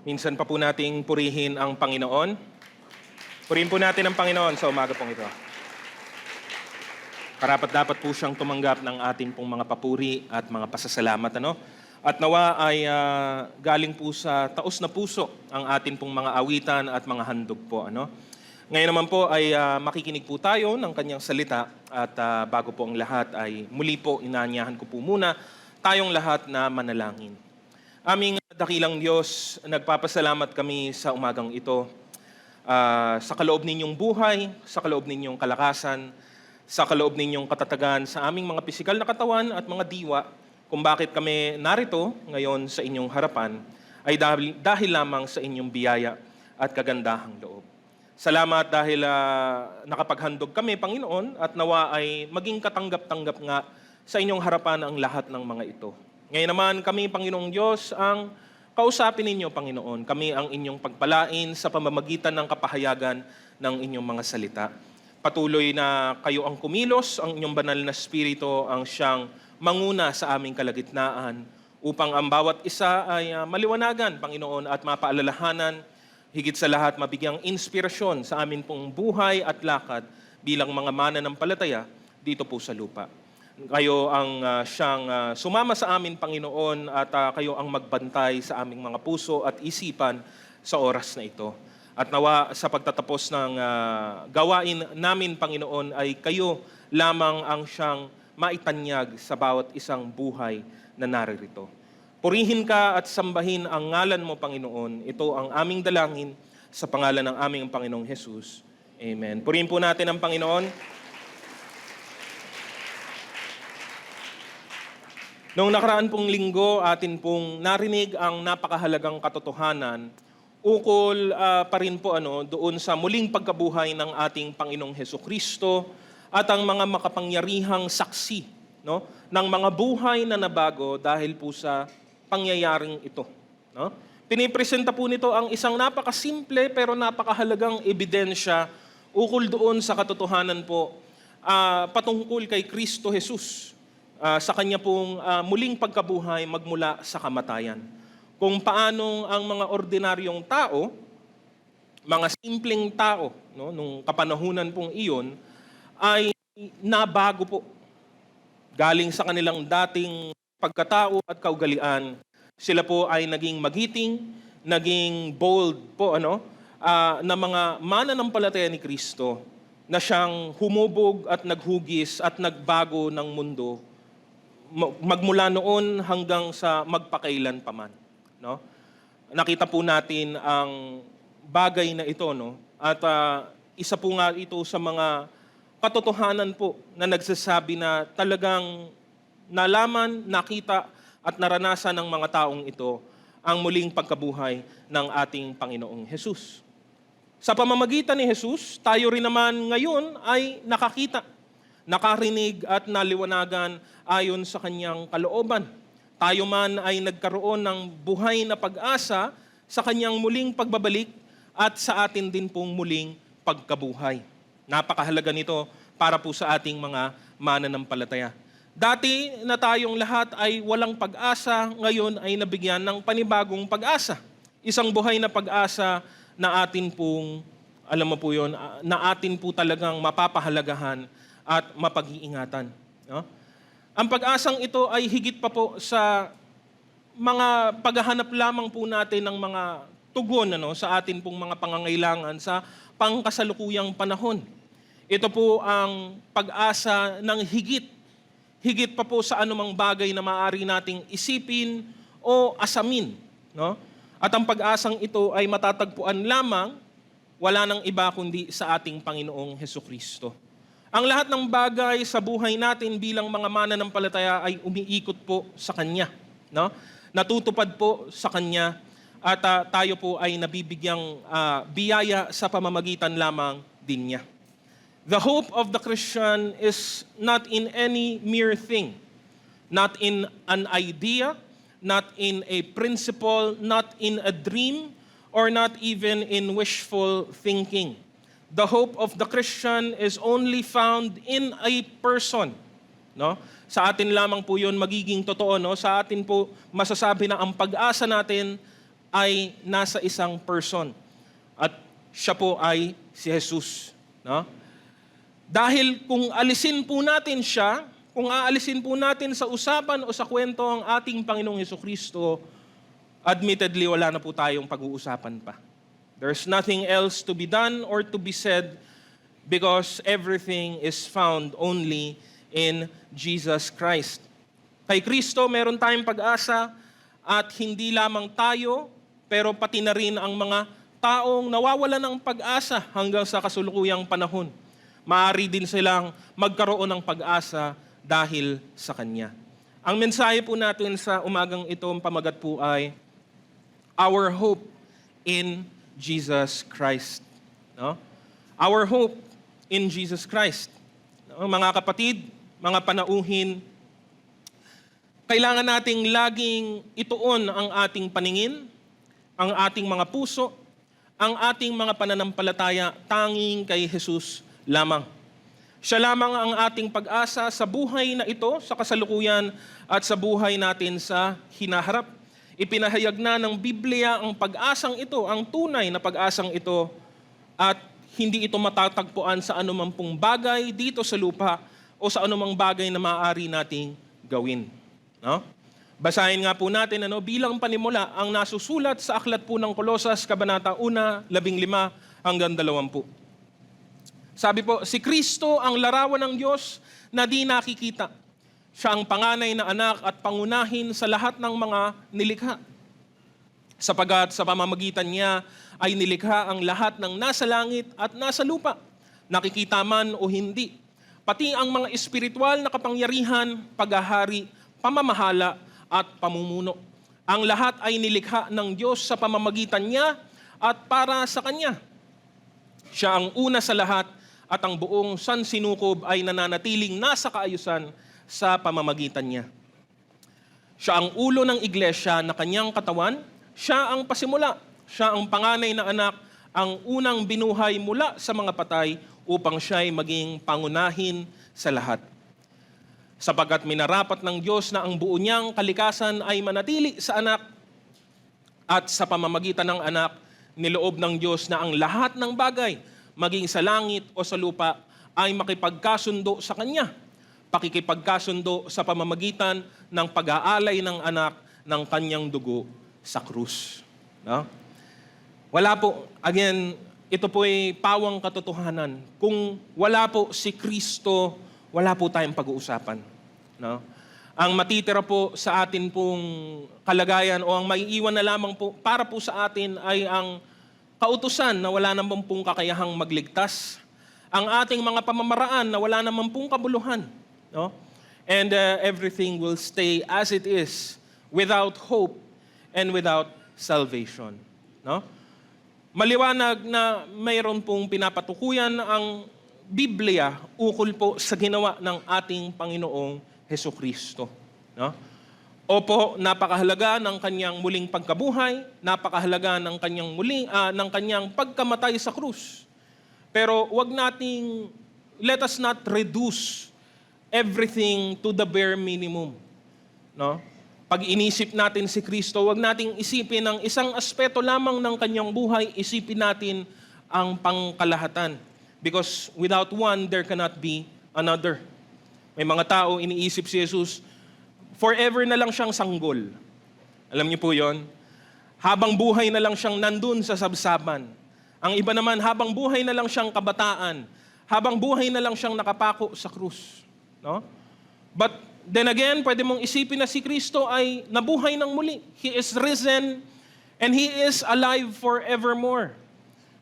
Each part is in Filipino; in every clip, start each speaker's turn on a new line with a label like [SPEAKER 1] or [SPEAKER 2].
[SPEAKER 1] Minsan pa po nating purihin ang Panginoon. Purihin po natin ang Panginoon sa umaga pong ito. Karapat-dapat po siyang tumanggap ng ating pong mga papuri at mga pasasalamat. At nawa ay galing po sa taos na puso ang ating pong mga awitan at mga handog po. Ngayon naman po ay makikinig po tayo ng kanyang salita at bago po ang lahat ay muli po inaanyahan ko po muna tayong lahat na manalangin. Aming dakilang Diyos, nagpapasalamat kami sa umagang ito sa kaloob ninyong buhay, sa kaloob ninyong kalakasan, sa kaloob ninyong katatagan sa aming mga pisikal na katawan at mga diwa, kung bakit kami narito ngayon sa inyong harapan ay dahil lamang sa inyong biyaya at kagandahang loob. Salamat dahil nakapaghandog kami, Panginoon, at nawa ay maging katanggap-tanggap nga sa inyong harapan ang lahat ng mga ito. Ngayon naman kami, Panginoong Diyos, ang kausapin ninyo, Panginoon. Kami ang inyong pagpalain sa pamamagitan ng kapahayagan ng inyong mga salita. Patuloy na kayo ang kumilos, ang inyong banal na spirito ang siyang manguna sa aming kalagitnaan upang ang bawat isa ay maliwanagan, Panginoon, at mapaalalahanan, higit sa lahat mabigyang inspirasyon sa amin pong buhay at lakad bilang mga mananampalataya dito po sa lupa. Kayo ang siyang sumama sa amin, Panginoon, at kayo ang magbantay sa aming mga puso at isipan sa oras na ito. At nawa sa pagtatapos ng gawain namin, Panginoon, ay kayo lamang ang siyang maitanyag sa bawat isang buhay na naririto. Purihin ka at sambahin ang ngalan mo, Panginoon. Ito ang aming dalangin sa pangalan ng aming Panginoong Jesus. Amen. Purihin po natin ang Panginoon. Noong nakaraan pong linggo, atin pong narinig ang napakahalagang katotohanan ukol pa rin po doon sa muling pagkabuhay ng ating Panginoong Hesukristo at ang mga makapangyarihang saksi ng mga buhay na nabago dahil po sa pangyayaring ito. Pinipresenta po nito ang isang napakasimple pero napakahalagang ebidensya ukol doon sa katotohanan po patungkol kay Kristo Jesus. Sa kanya pong muling pagkabuhay magmula sa kamatayan. Kung paanong ang mga ordinaryong tao, mga simpleng tao, nung kapanahunan pong iyon, ay nabago po. Galing sa kanilang dating pagkatao at kaugalian, sila po ay naging magiting, naging bold po, na mga mananampalataya ni Kristo, na siyang humubog at naghugis at nagbago ng mundo magmula noon hanggang sa magpakailan paman. Nakita po natin ang bagay na ito, at isa po nga ito sa mga katotohanan po na nagsasabi na talagang nalaman, nakita at naranasan ng mga taong ito ang muling pagkabuhay ng ating Panginoong Jesus. Sa pamamagitan ni Jesus, tayo rin naman ngayon ay nakakita, nakarinig at naliwanagan ayon sa kanyang kalooban. Tayo man ay nagkaroon ng buhay na pag-asa sa kanyang muling pagbabalik at sa atin din pong muling pagkabuhay. Napakahalaga nito para po sa ating mga mananampalataya. Dati na tayong lahat ay walang pag-asa, ngayon ay nabigyan ng panibagong pag-asa. Isang buhay na pag-asa na atin pong, alam mo po yun, na atin po talagang mapapahalagahan at mapag-iingatan. Ang pag-asang ito ay higit pa po sa mga paghahanap lamang po natin ng mga tugon sa atin pong mga pangangailangan sa pangkasalukuyang panahon. Ito po ang pag-asa ng higit pa po sa anumang bagay na maaari nating isipin o asamin. At ang pag-asang ito ay matatagpuan lamang, wala nang iba kundi sa ating Panginoong Hesukristo. Ang lahat ng bagay sa buhay natin bilang mga mananampalataya ay umiikot po sa Kanya. Natutupad po sa Kanya at tayo po ay nabibigyang biyaya sa pamamagitan lamang din niya. The hope of the Christian is not in any mere thing, not in an idea, not in a principle, not in a dream, or not even in wishful thinking. The hope of the Christian is only found in a person. Sa atin lamang po yun magiging totoo. Sa atin po masasabi na ang pag-asa natin ay nasa isang person. At siya po ay si Jesus. No? Dahil kung alisin po natin siya, kung aalisin po natin sa usapan o sa kwento ang ating Panginoong Hesukristo, admittedly wala na po tayong pag-uusapan pa. There's nothing else to be done or to be said because everything is found only in Jesus Christ. Kay Kristo, meron tayong pag-asa at hindi lamang tayo, pero pati na rin ang mga taong nawawala ng pag-asa hanggang sa kasulukuyang panahon. Maaari din silang magkaroon ng pag-asa dahil sa Kanya. Ang mensahe po natin sa umagang ito, ang pamagat po ay Our Hope in Jesus Christ. No? Our hope in Jesus Christ. No? Mga kapatid, mga panauhin, kailangan nating laging ituon ang ating paningin, ang ating mga puso, ang ating mga pananampalataya tanging kay Jesus lamang. Siya lamang ang ating pag-asa sa buhay na ito, sa kasalukuyan at sa buhay natin sa hinaharap. Ipinahayag na ng Biblia ang pag-asang ito, ang tunay na pag-asang ito, at hindi ito matatagpuan sa anumang pong bagay dito sa lupa o sa anumang bagay na maaari nating gawin. No? Basahin nga po natin bilang panimula ang nasusulat sa aklat po ng Kolosas, Kabanata 1, 15 hanggang 20. Sabi po, si Kristo ang larawan ng Diyos na di nakikita. Siya ang panganay na anak at pangunahin sa lahat ng mga nilikha. Sapagat sa pamamagitan niya ay nilikha ang lahat ng nasa langit at nasa lupa, nakikita man o hindi. Pati ang mga espiritual na kapangyarihan, paghahari, pamamahala at pamumuno. Ang lahat ay nilikha ng Diyos sa pamamagitan niya at para sa Kanya. Siya ang una sa lahat at ang buong sansinukob ay nananatiling nasa kaayusan sa pamamagitan niya. Siya ang ulo ng iglesia na Kanyang katawan, siya ang pasimula, siya ang panganay na anak, ang unang binuhay mula sa mga patay upang siya'y maging pangunahin sa lahat. Sapagat minarapat ng Diyos na ang buo niyang kalikasan ay manatili sa anak at sa pamamagitan ng anak, niloob ng Diyos na ang lahat ng bagay, maging sa langit o sa lupa, ay makipagkasundo sa Kanya. Pakikipagkasundo sa pamamagitan ng pag-aalay ng anak ng Kanyang dugo sa krus. No? Wala po, again, ito po ay pawang katotohanan. Kung wala po si Kristo, wala po tayong pag-uusapan. No? Ang matitira po sa atin pong kalagayan o ang maiiwan na lamang po para po sa atin ay ang kautusan na wala naman pong kakayahang magligtas. Ang ating mga pamamaraan na wala naman pong kabuluhan. No? And everything will stay as it is without hope and without salvation. No? Maliwanag na mayroon pong pinapatukuyan ang Biblia ukol po sa ginawa ng ating Panginoong Hesukristo. No? Opo, napakahalaga ng kanyang muling pagkabuhay, napakahalaga ng kanyang ng kanyang pagkamatay sa krus. Pero let us not reduce everything to the bare minimum. No? Pag inisip natin si Kristo, wag nating isipin ang isang aspeto lamang ng kanyang buhay, isipin natin ang pangkalahatan. Because without one, there cannot be another. May mga tao, iniisip si Jesus, forever na lang siyang sanggol. Alam niyo po yon? Habang buhay na lang siyang nandun sa sabsaban. Ang iba naman, habang buhay na lang siyang kabataan. Habang buhay na lang siyang nakapako sa krus. No? But then again, pwede mong isipin na si Kristo ay nabuhay ng muli. He is risen and He is alive forevermore.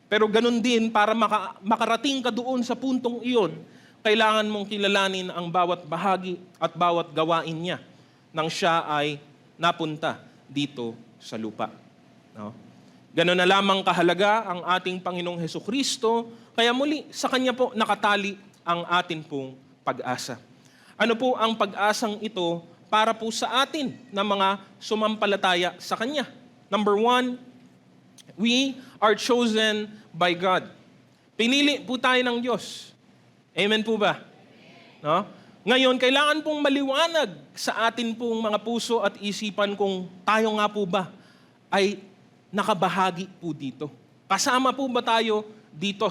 [SPEAKER 1] Pero ganun din, para makarating ka doon sa puntong iyon, kailangan mong kilalanin ang bawat bahagi at bawat gawain niya nang siya ay napunta dito sa lupa. No? Ganun na lamang kahalaga ang ating Panginoong Hesukristo, kaya muli sa Kanya po nakatali ang atin pong pag-asa. Ano po ang pag-asang ito para po sa atin na mga sumampalataya sa Kanya? Number 1, we are chosen by God. Pinili po tayo ng Diyos. Amen po ba? No? Ngayon, kailangan pong maliwanag sa atin pong mga puso at isipan kung tayo nga po ba ay nakabahagi po dito. Kasama po ba tayo dito?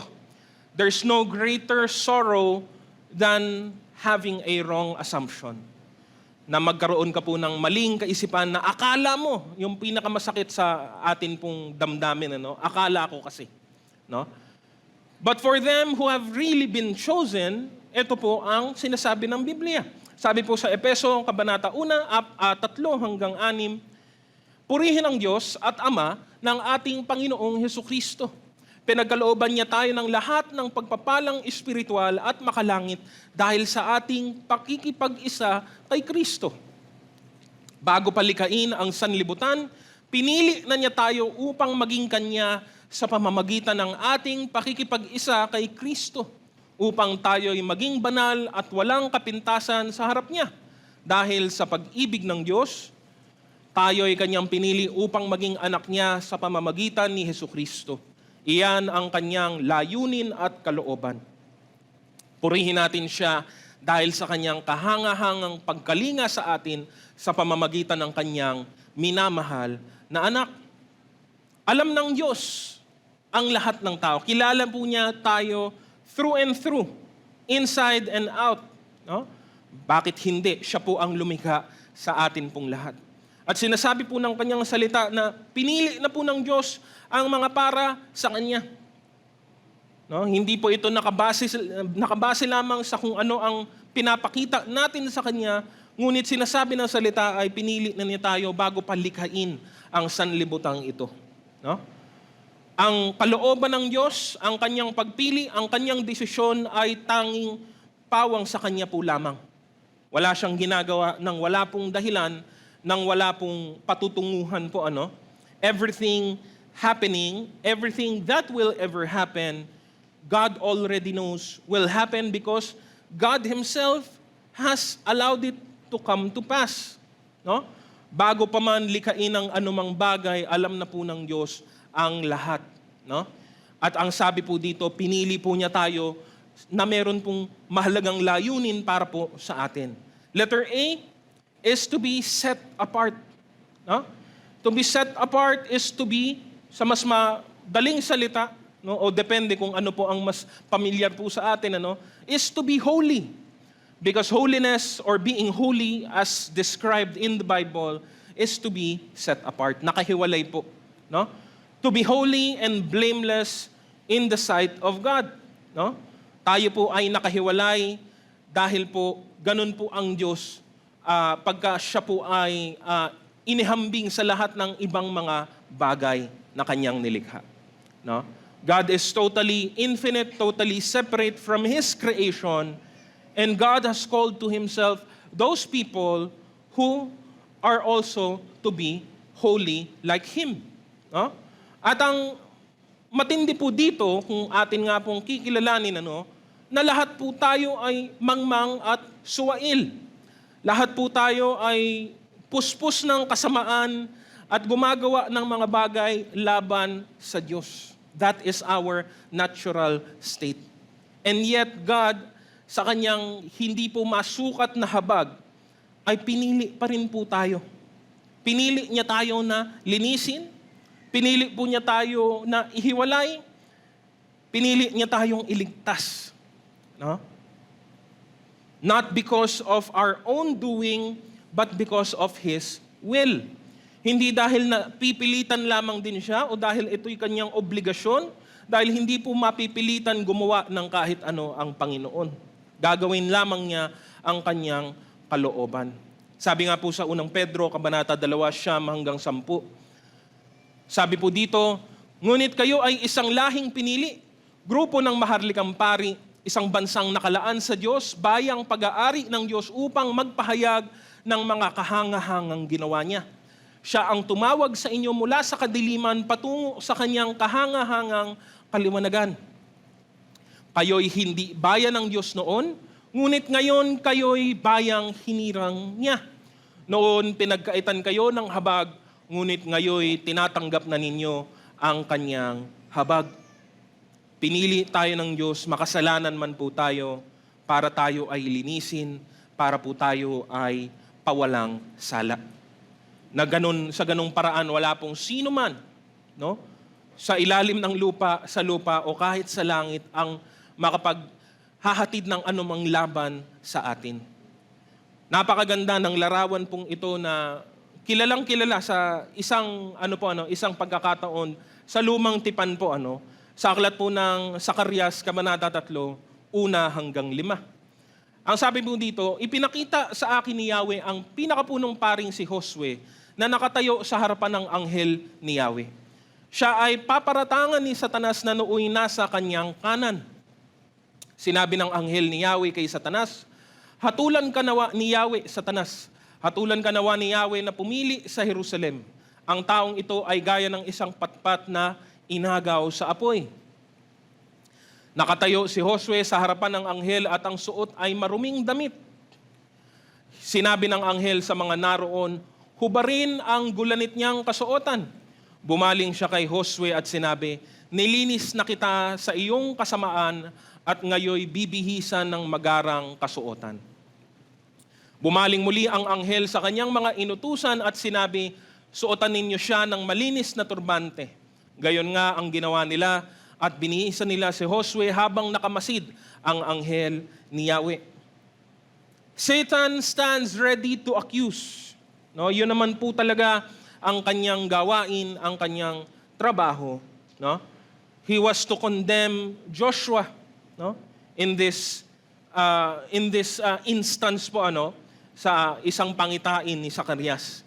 [SPEAKER 1] There's no greater sorrow than having a wrong assumption. Na magkaroon ka po ng maling kaisipan na akala mo, yung pinakamasakit sa atin pong damdamin, akala ko kasi. No? But for them who have really been chosen, ito po ang sinasabi ng Biblia. Sabi po sa Efeso, Kabanata 1, 3 hanggang 6, purihin ang Diyos at Ama ng ating Panginoong Hesukristo. Pinagkalooban niya tayo ng lahat ng pagpapalang espiritual at makalangit dahil sa ating pakikipag-isa kay Kristo. Bago palikain ang sanlibutan, pinili na niya tayo upang maging Kanya sa pamamagitan ng ating pakikipag-isa kay Kristo, upang tayo'y maging banal at walang kapintasan sa harap niya. Dahil sa pag-ibig ng Diyos, tayo'y Kanyang pinili upang maging anak niya sa pamamagitan ni Hesukristo. Iyan ang Kanyang layunin at kalooban. Purihin natin siya dahil sa Kanyang kahangahangang pagkalinga sa atin sa pamamagitan ng Kanyang minamahal na anak. Alam ng Diyos ang lahat ng tao. Kilala po niya tayo through and through, inside and out. No? Bakit hindi? Siya po ang lumikha sa atin pong lahat. At sinasabi po ng Kanyang salita na pinili na po ng Diyos ang mga para sa Kanya. No? Hindi po ito nakabase lamang sa kung ano ang pinapakita natin sa Kanya, ngunit sinasabi ng salita ay pinili na niya tayo bago palikhain ang sanlibutang ito. No? Ang kalooban ng Diyos, ang Kanyang pagpili, ang Kanyang desisyon ay tanging pawang sa Kanya po lamang. Wala siyang ginagawa ng wala pong dahilan, nang wala pong patutunguhan po everything happening, everything that will ever happen, God already knows will happen because God Himself has allowed it to come to pass. No? Bago pa man likhain ang anumang bagay, alam na po ng Diyos ang lahat. No? At ang sabi po dito, pinili po niya tayo na meron pong mahalagang layunin para po sa atin. Letter A is to be set apart. No? To be set apart is to be, sa mas madaling salita, o depende kung ano po ang mas pamilyar po sa atin, is to be holy. Because holiness or being holy as described in the Bible is to be set apart. Nakahiwalay po. No? To be holy and blameless in the sight of God. No? Tayo po ay nakahiwalay dahil po ganun po ang Diyos pagka siya po ay inihambing sa lahat ng ibang mga bagay na Kanyang nilikha. No? God is totally infinite, totally separate from His creation, and God has called to Himself those people who are also to be holy like Him. No? At ang matindi po dito, kung atin nga pong kikilalanin, na lahat po tayo ay mangmang at suwail. Lahat po tayo ay puspos ng kasamaan at gumagawa ng mga bagay laban sa Diyos. That is our natural state. And yet God, sa Kanyang hindi po masukat na habag, ay pinili pa rin po tayo. Pinili niya tayo na linisin, pinili po niya tayo na ihiwalay, pinili niya tayong iligtas. No? Not because of our own doing, but because of His will. Hindi dahil na pipilitan lamang din siya o dahil ito'y Kanyang obligasyon, dahil hindi po mapipilitan gumawa ng kahit ano ang Panginoon. Gagawin lamang niya ang Kanyang kalooban. Sabi nga po sa unang Pedro, Kabanata 2, 9 hanggang 10. Sabi po dito, ngunit kayo ay isang lahing pinili, grupo ng maharlikang pari, isang bansang nakalaan sa Diyos, bayang pag-aari ng Diyos upang magpahayag ng mga kahangahangang ginawa niya. Siya ang tumawag sa inyo mula sa kadiliman patungo sa Kanyang kahangahangang kaliwanagan. Kayo'y hindi bayan ng Diyos noon, ngunit ngayon kayo'y bayang hinirang niya. Noon pinagkaitan kayo ng habag, ngunit ngayoy tinatanggap na ninyo ang Kanyang habag. Pinili tayo ng Diyos, makasalanan man po tayo, para tayo ay linisin, para po tayo ay pawalang sala. Na ganun, sa ganung paraan, wala pong sino man no? Sa ilalim ng lupa, sa lupa o kahit sa langit ang makapaghahatid ng anumang laban sa atin. Napakaganda ng larawan pong ito na kilalang kilala sa isang pagkakataon sa lumang tipan po sa aklat po ng Zacarias kabanata 3, 1-5. Ang sabi po dito, ipinakita sa akin ni Yahweh ang pinakapunong paring si Josue na nakatayo sa harapan ng anghel ni Yahweh. Siya ay paparatangan ni Satanas na nooy nasa kanyang kanan. Sinabi ng anghel ni Yahweh kay Satanas, hatulan ka nawa ni Yahweh, Satanas. Hatulan ka nawa ni Yahweh na pumili sa Jerusalem. Ang taong ito ay gaya ng isang patpat na inagaw sa apoy. Nakatayo si Josue sa harapan ng anghel at ang suot ay maruming damit. Sinabi ng anghel sa mga naroon, hubarin ang gulanit niyang kasuotan. Bumaling siya kay Josue at sinabi, nilinis na kita sa iyong kasamaan at ngayoy bibihisan ng magarang kasuotan. Bumaling muli ang anghel sa kanyang mga inutusan at sinabi, suotan ninyo siya ng malinis na turbante. Gayon nga ang ginawa nila at binihisan nila si Josue habang nakamasid ang anghel ni Yahweh. Satan stands ready to accuse. No, yun naman po talaga ang kanyang gawain, ang kanyang trabaho, no? He was to condemn Joshua, no? In this instance po sa isang pangitain ni Zacarias.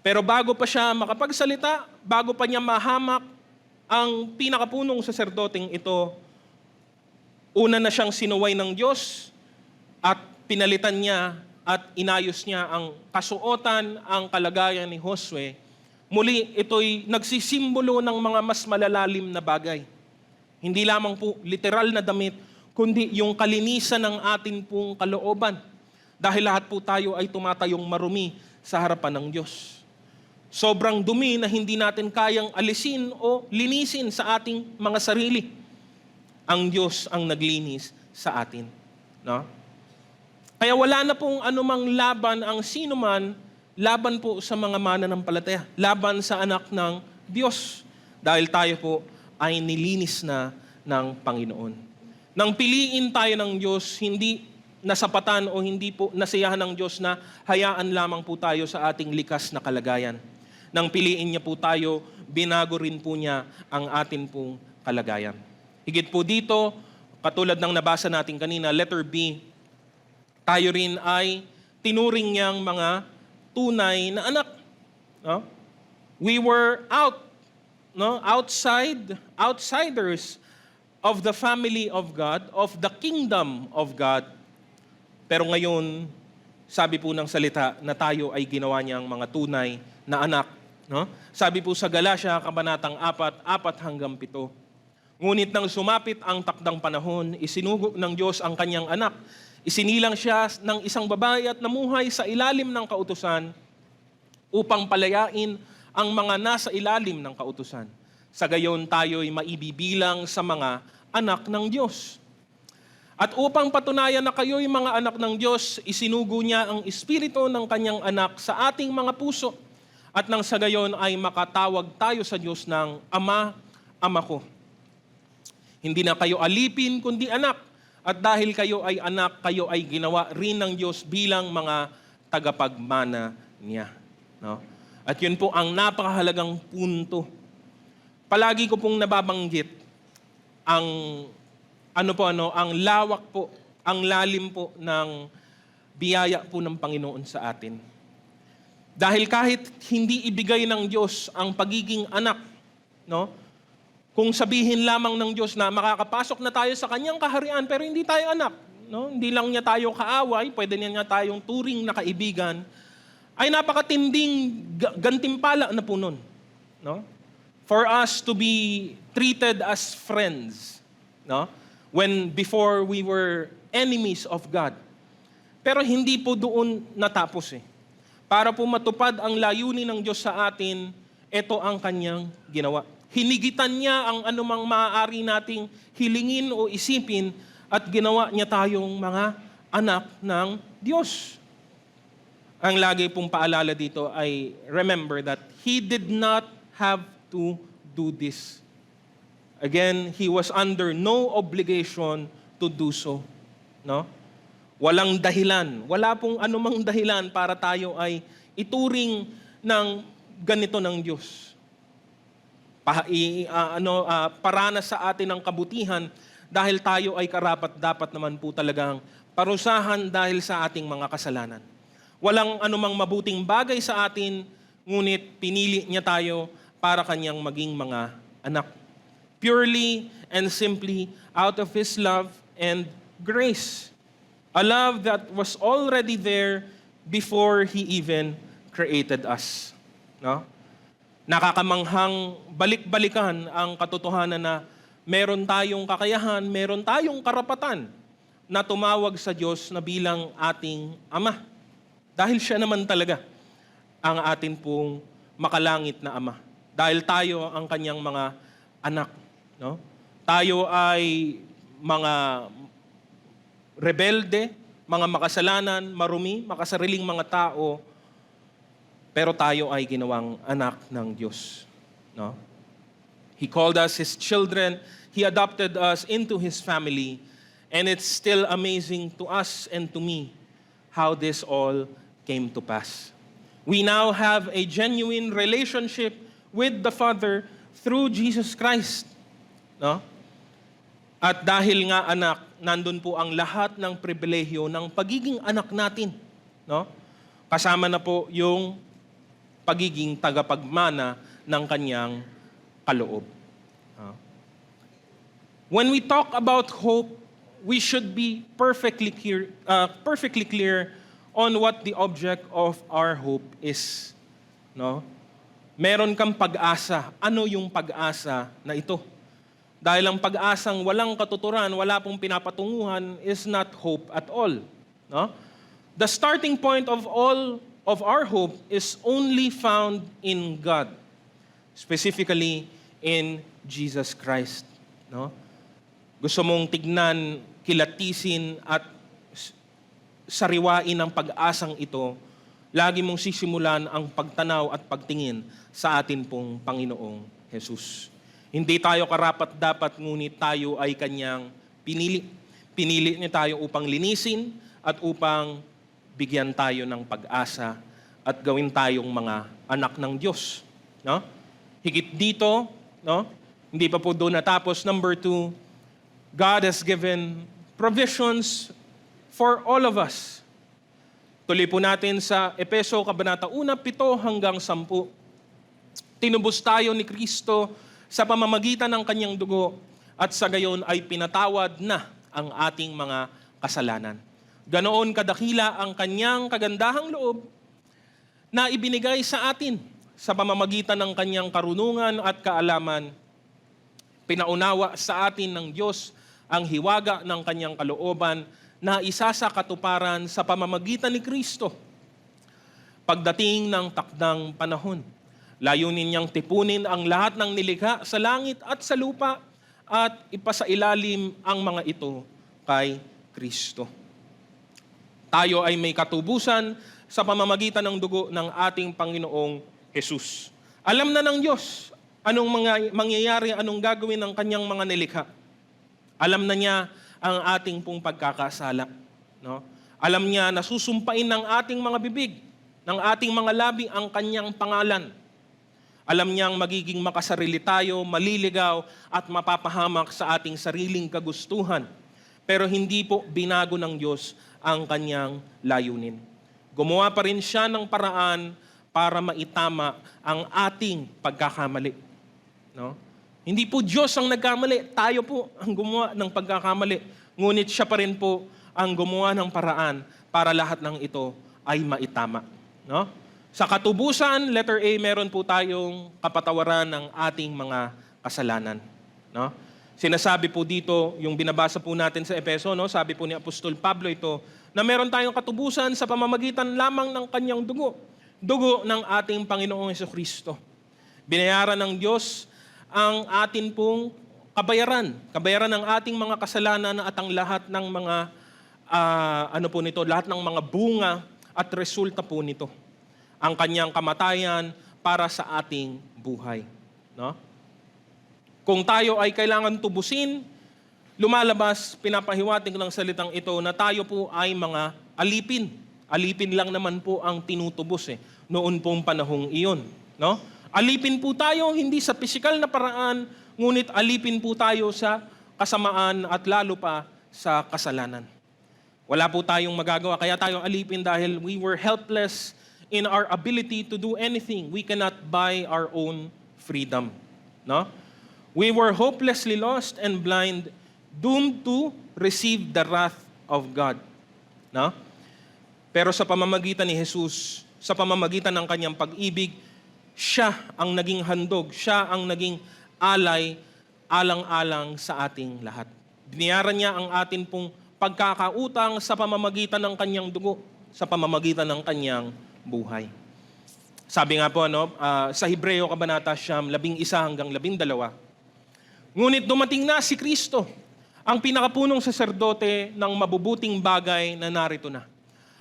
[SPEAKER 1] Pero bago pa siya makapagsalita, bago pa niya mahamak ang pinakapunong saserdoteng ito, una na siyang sinuway ng Diyos at pinalitan niya at inayos niya ang kasuotan, ang kalagayan ni Josue. Muli, ito'y nagsisimbolo ng mga mas malalalim na bagay. Hindi lamang po literal na damit, kundi yung kalinisan ng atin pong kalooban. Dahil lahat po tayo ay tumatayong marumi sa harapan ng Diyos. Sobrang dumi na hindi natin kayang alisin o linisin sa ating mga sarili. Ang Diyos ang naglinis sa atin. No? Kaya wala na pong anumang laban ang sino man, laban po sa mga mananampalataya, laban sa anak ng Diyos. Dahil tayo po ay nilinis na ng Panginoon. Nang piliin tayo ng Diyos, hindi nasapatan o hindi po nasiyahan ng Diyos na hayaan lamang po tayo sa ating likas na kalagayan. Nang piliin niya po tayo, binago rin po niya ang atin pong kalagayan. Higit po dito, katulad ng nabasa natin kanina, letter B, tayo rin ay tinuring niyang mga tunay na anak. No? We were outsiders of the family of God, of the kingdom of God. Pero ngayon, sabi po ng salita na tayo ay ginawa niyang mga tunay na anak. No? Sabi po sa Galatia, kabanatang 4:4-7, ngunit nang sumapit ang takdang panahon, isinugo ng Diyos ang kanyang anak. Isinilang siya ng isang babae at namuhay sa ilalim ng kautusan upang palayain ang mga nasa ilalim ng kautusan. Sa gayon tayo'y maibibilang sa mga anak ng Diyos. At upang patunayan na kayo'y mga anak ng Diyos, isinugo niya ang Espiritu ng kanyang anak sa ating mga puso. At nang sa gayon ay makatawag tayo sa Diyos ng Ama, Ama ko. Hindi na kayo alipin kundi anak. At dahil kayo ay anak, kayo ay ginawa rin ng Diyos bilang mga tagapagmana niya. No? At yun po ang napakahalagang punto. Palagi ko pong nababanggit ang ang lawak po, ang lalim po ng biyaya po ng Panginoon sa atin. Dahil kahit hindi ibigay ng Diyos ang pagiging anak, no? Kung sabihin lamang ng Diyos na makakapasok na tayo sa kanyang kaharian pero hindi tayo anak, no? Hindi lang niya tayo kaaway, pwede niya tayong turing na kaibigan, ay napakatinding gantimpala na po nun, no? For us to be treated as friends, no? When before we were enemies of God. Pero hindi po doon natapos eh. Para po matupad ang layunin ng Diyos sa atin, ito ang kanyang ginawa. Hinigitan niya ang anumang maaari nating hilingin o isipin at ginawa niya tayong mga anak ng Diyos. Ang lagi pong paalala dito ay remember that He did not have to do this. Again, he was under no obligation to do so. No? Walang dahilan. Wala pong anumang dahilan para tayo ay ituring ng ganito ng Diyos. Paranas sa atin ng kabutihan dahil tayo ay karapat-dapat naman po talagang parusahan dahil sa ating mga kasalanan. Walang anumang mabuting bagay sa atin, ngunit pinili niya tayo para kanyang maging mga anak. Purely and simply out of His love and grace. A love that was already there before He even created us. No? Nakakamanghang balik-balikan ang katotohanan na meron tayong kakayahan, meron tayong karapatan na tumawag sa Diyos na bilang ating Ama. Dahil Siya naman talaga ang atin pong makalangit na Ama. Dahil tayo ang Kanyang mga anak. No? Tayo ay mga rebelde, mga makasalanan, marumi, makasariling mga tao, pero tayo ay ginawang anak ng Diyos. No? He called us His children. He adopted us into His family. And it's still amazing to us and to me how this all came to pass. We now have a genuine relationship with the Father through Jesus Christ. No? At dahil nga anak, nandun po ang lahat ng pribilehyo ng pagiging anak natin. No? Kasama na po yung pagiging tagapagmana ng kanyang kaloob. When we talk about hope, we should be perfectly clear on what the object of our hope is. No? Meron kang pag-asa. Ano yung pag-asa na ito? Dahil ang pag-asang walang katuturan, wala pong pinapatunguhan is not hope at all. No? The starting point of all of our hope is only found in God, specifically in Jesus Christ. No? Gusto mong tignan, kilatisin at sariwain ang pag-asang ito, lagi mong sisimulan ang pagtanaw at pagtingin sa atin pong Panginoong Jesus. Hindi tayo karapat-dapat, ngunit tayo ay Kanyang pinili. Pinili niya tayo upang linisin at upang bigyan tayo ng pag-asa at gawin tayong mga anak ng Diyos. No? Higit dito, no? Hindi pa po doon natapos. Number 2, God has given provisions for all of us. Tuloy po natin sa Efeso, Kabanata 1, 7 hanggang 10. Tinubos tayo ni Kristo sa pamamagitan ng Kanyang dugo at sa gayon ay pinatawad na ang ating mga kasalanan. Ganoon kadakila ang Kanyang kagandahang loob na ibinigay sa atin sa pamamagitan ng Kanyang karunungan at kaalaman. Pinaunawa sa atin ng Diyos ang hiwaga ng Kanyang kalooban na isa sa katuparan sa pamamagitan ni Kristo. Pagdating ng takdang panahon, layunin niyang tipunin ang lahat ng nilikha sa langit at sa lupa at ipasailalim ang mga ito kay Kristo. Tayo ay may katubusan sa pamamagitan ng dugo ng ating Panginoong Jesus. Alam na ng Diyos anong mangyayari, anong gagawin ng Kanyang mga nilikha. Alam na niya ang ating pong pagkakasala. No? Alam niya na susumpain ng ating mga bibig, ng ating mga labi ang Kanyang pangalan. Alam niyang magiging makasarili tayo, maliligaw at mapapahamak sa ating sariling kagustuhan. Pero hindi po binago ng Diyos ang Kanyang layunin. Gumawa pa rin siya ng paraan para maitama ang ating pagkakamali. No? Hindi po Diyos ang nagkamali, tayo po ang gumawa ng pagkakamali. Ngunit siya pa rin po ang gumawa ng paraan para lahat ng ito ay maitama. No? Sa katubusan, letter A, meron po tayong kapatawaran ng ating mga kasalanan. No? Sinasabi po dito, yung binabasa po natin sa Efeso, no? Sabi po ni Apostol Pablo ito, na meron tayong katubusan sa pamamagitan lamang ng Kanyang dugo. Dugo ng ating Panginoong Jesucristo. Binayaran ng Diyos ang atin pong kabayaran ng ating mga kasalanan at ang lahat ng mga lahat ng mga bunga at resulta po nito. Ang Kanyang kamatayan para sa ating buhay. No? Kung tayo ay kailangan tubusin, lumalabas, pinapahiwatig ng salitang ito na tayo po ay mga alipin. Alipin lang naman po ang tinutubos noon pong panahong iyon. No? Alipin po tayo, hindi sa pisikal na paraan, ngunit alipin po tayo sa kasamaan at lalo pa sa kasalanan. Wala po tayong magagawa, kaya tayo alipin dahil we were helpless in our ability to do anything. We cannot buy our own freedom. No? We were hopelessly lost and blind, doomed to receive the wrath of God. No? Pero sa pamamagitan ni Jesus, sa pamamagitan ng kanyang pag-ibig, siya ang naging handog, siya ang naging alay, alang-alang sa ating lahat. Binayaran niya ang atin pong pagkakautang sa pamamagitan ng kanyang dugo, sa pamamagitan ng kanyang buhay. Sabi nga po sa Hebreo Kabanata 11 hanggang 12, ngunit dumating na si Kristo, ang pinakapunong saserdote ng mabubuting bagay na narito na.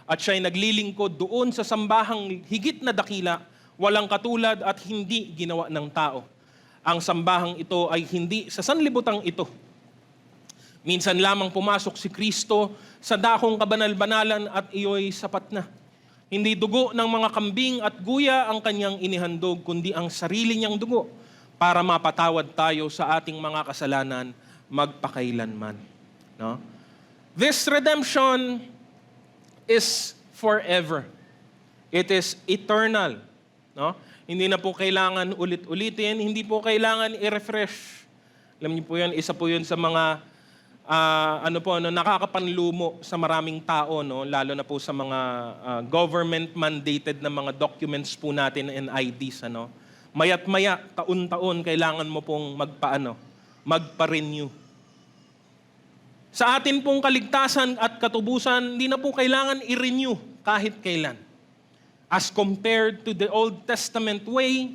[SPEAKER 1] At siya'y naglilingkod doon sa sambahang higit na dakila, walang katulad at hindi ginawa ng tao. Ang sambahang ito ay hindi sa sanlibutan ito. Minsan lamang pumasok si Kristo sa dakong kabanal-banalan at iyo'y sapat na. Hindi dugo ng mga kambing at guya ang kanyang inihandog, kundi ang sarili niyang dugo para mapatawad tayo sa ating mga kasalanan magpakailanman. No? This redemption is forever. It is eternal. No? Hindi na po kailangan ulit-ulitin, hindi po kailangan i-refresh. Alam niyo po yan, isa po yun sa mga nakakapanlumo sa maraming tao, no? Lalo na po sa mga government-mandated na mga documents po natin and IDs. Mayat-maya, taon-taon, kailangan mo pong magpa-renew. Sa atin pong kaligtasan at katubusan, hindi na po kailangan i-renew kahit kailan. As compared to the Old Testament way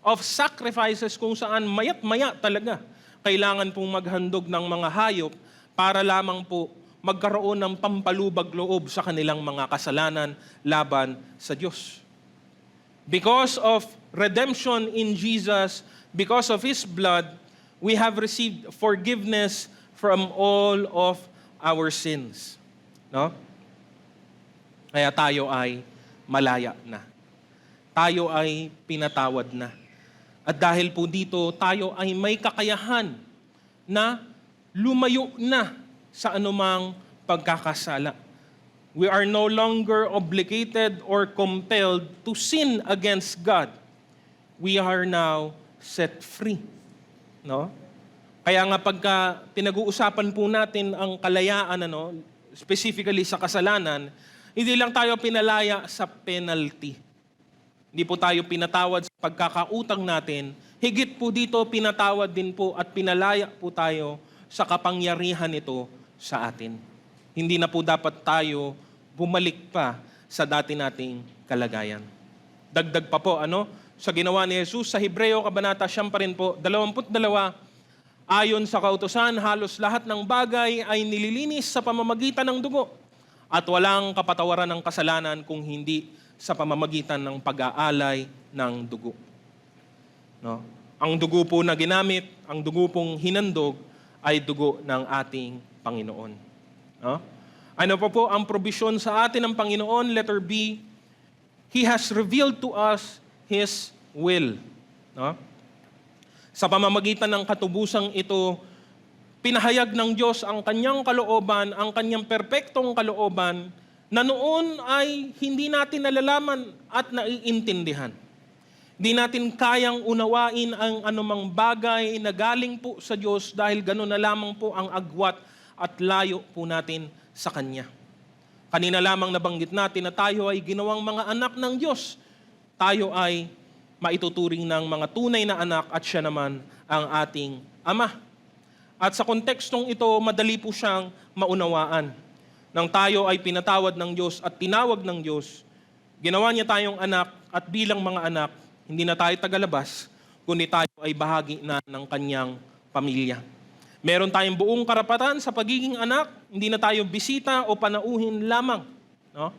[SPEAKER 1] of sacrifices kung saan mayat-maya talaga kailangan pong maghandog ng mga hayop para lamang po magkaroon ng pampalubag loob sa kanilang mga kasalanan laban sa Diyos. Because of redemption in Jesus, because of His blood, we have received forgiveness from all of our sins. No? Kaya tayo ay malaya na. Tayo ay pinatawad na. At dahil po dito, tayo ay may kakayahan na lumayo na sa anumang pagkakasala. We are no longer obligated or compelled to sin against God. We are now set free. No? Kaya nga pagka pinag-uusapan po natin ang kalayaan, specifically sa kasalanan, hindi lang tayo pinalaya sa penalty. Hindi po tayo pinatawad sa pagkakautang natin. Higit po dito, pinatawad din po at pinalaya po tayo sa kapangyarihan nito sa atin. Hindi na po dapat tayo bumalik pa sa dati nating kalagayan. Dagdag pa po, sa ginawa ni Jesus sa Hebreo Kabanata 10 pa rin po, 22, ayon sa kautusan, halos lahat ng bagay ay nililinis sa pamamagitan ng dugo at walang kapatawaran ng kasalanan kung hindi sa pamamagitan ng pag-aalay ng dugo. No? Ang dugo po na ginamit, ang dugo pong hinandog, ay dugo ng ating Panginoon. No? Ano po ang probisyon sa atin ng Panginoon? Letter B, He has revealed to us His will. No? Sa pamamagitan ng katubusang ito, pinahayag ng Diyos ang kanyang kalooban, ang kanyang perpektong kalooban, na noon ay hindi natin nalalaman at naiintindihan. Hindi natin kayang unawain ang anumang bagay na galing po sa Diyos dahil gano'n na lamang po ang agwat at layo po natin sa Kanya. Kanina lamang nabanggit natin na tayo ay ginawang mga anak ng Diyos. Tayo ay maituturing ng mga tunay na anak at siya naman ang ating Ama. At sa kontekstong ito, madali po siyang maunawaan. Nang tayo ay pinatawad ng Diyos at tinawag ng Diyos, ginawa niya tayong anak at bilang mga anak, hindi na tayo tagalabas, kundi tayo ay bahagi na ng kanyang pamilya. Meron tayong buong karapatan sa pagiging anak, hindi na tayo bisita o panauhin lamang. No?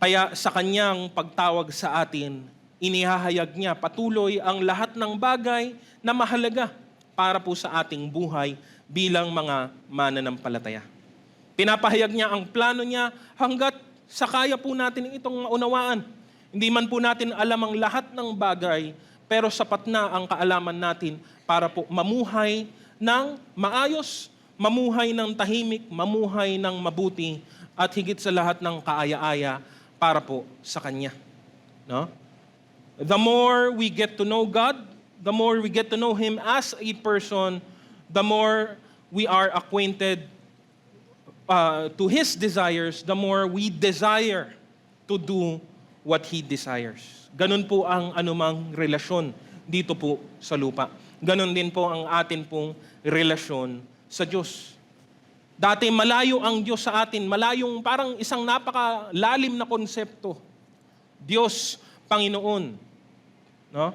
[SPEAKER 1] Kaya sa kanyang pagtawag sa atin, inihahayag niya patuloy ang lahat ng bagay na mahalaga para po sa ating buhay bilang mga mananampalataya. Pinapahayag niya ang plano niya hanggat sa kaya po natin itong maunawaan. Hindi man po natin alam ang lahat ng bagay, pero sapat na ang kaalaman natin para po mamuhay ng maayos, mamuhay ng tahimik, mamuhay ng mabuti, at higit sa lahat ng kaaya-aya para po sa Kanya. No? The more we get to know God, the more we get to know Him as a person, the more we are acquainted to His desires, the more we desire to do what He desires. Ganun po ang anumang relasyon dito po sa lupa. Ganun din po ang atin pong relasyon sa Diyos. Dati malayo ang Diyos sa atin, malayong parang isang napakalalim na konsepto. Diyos, Panginoon. No?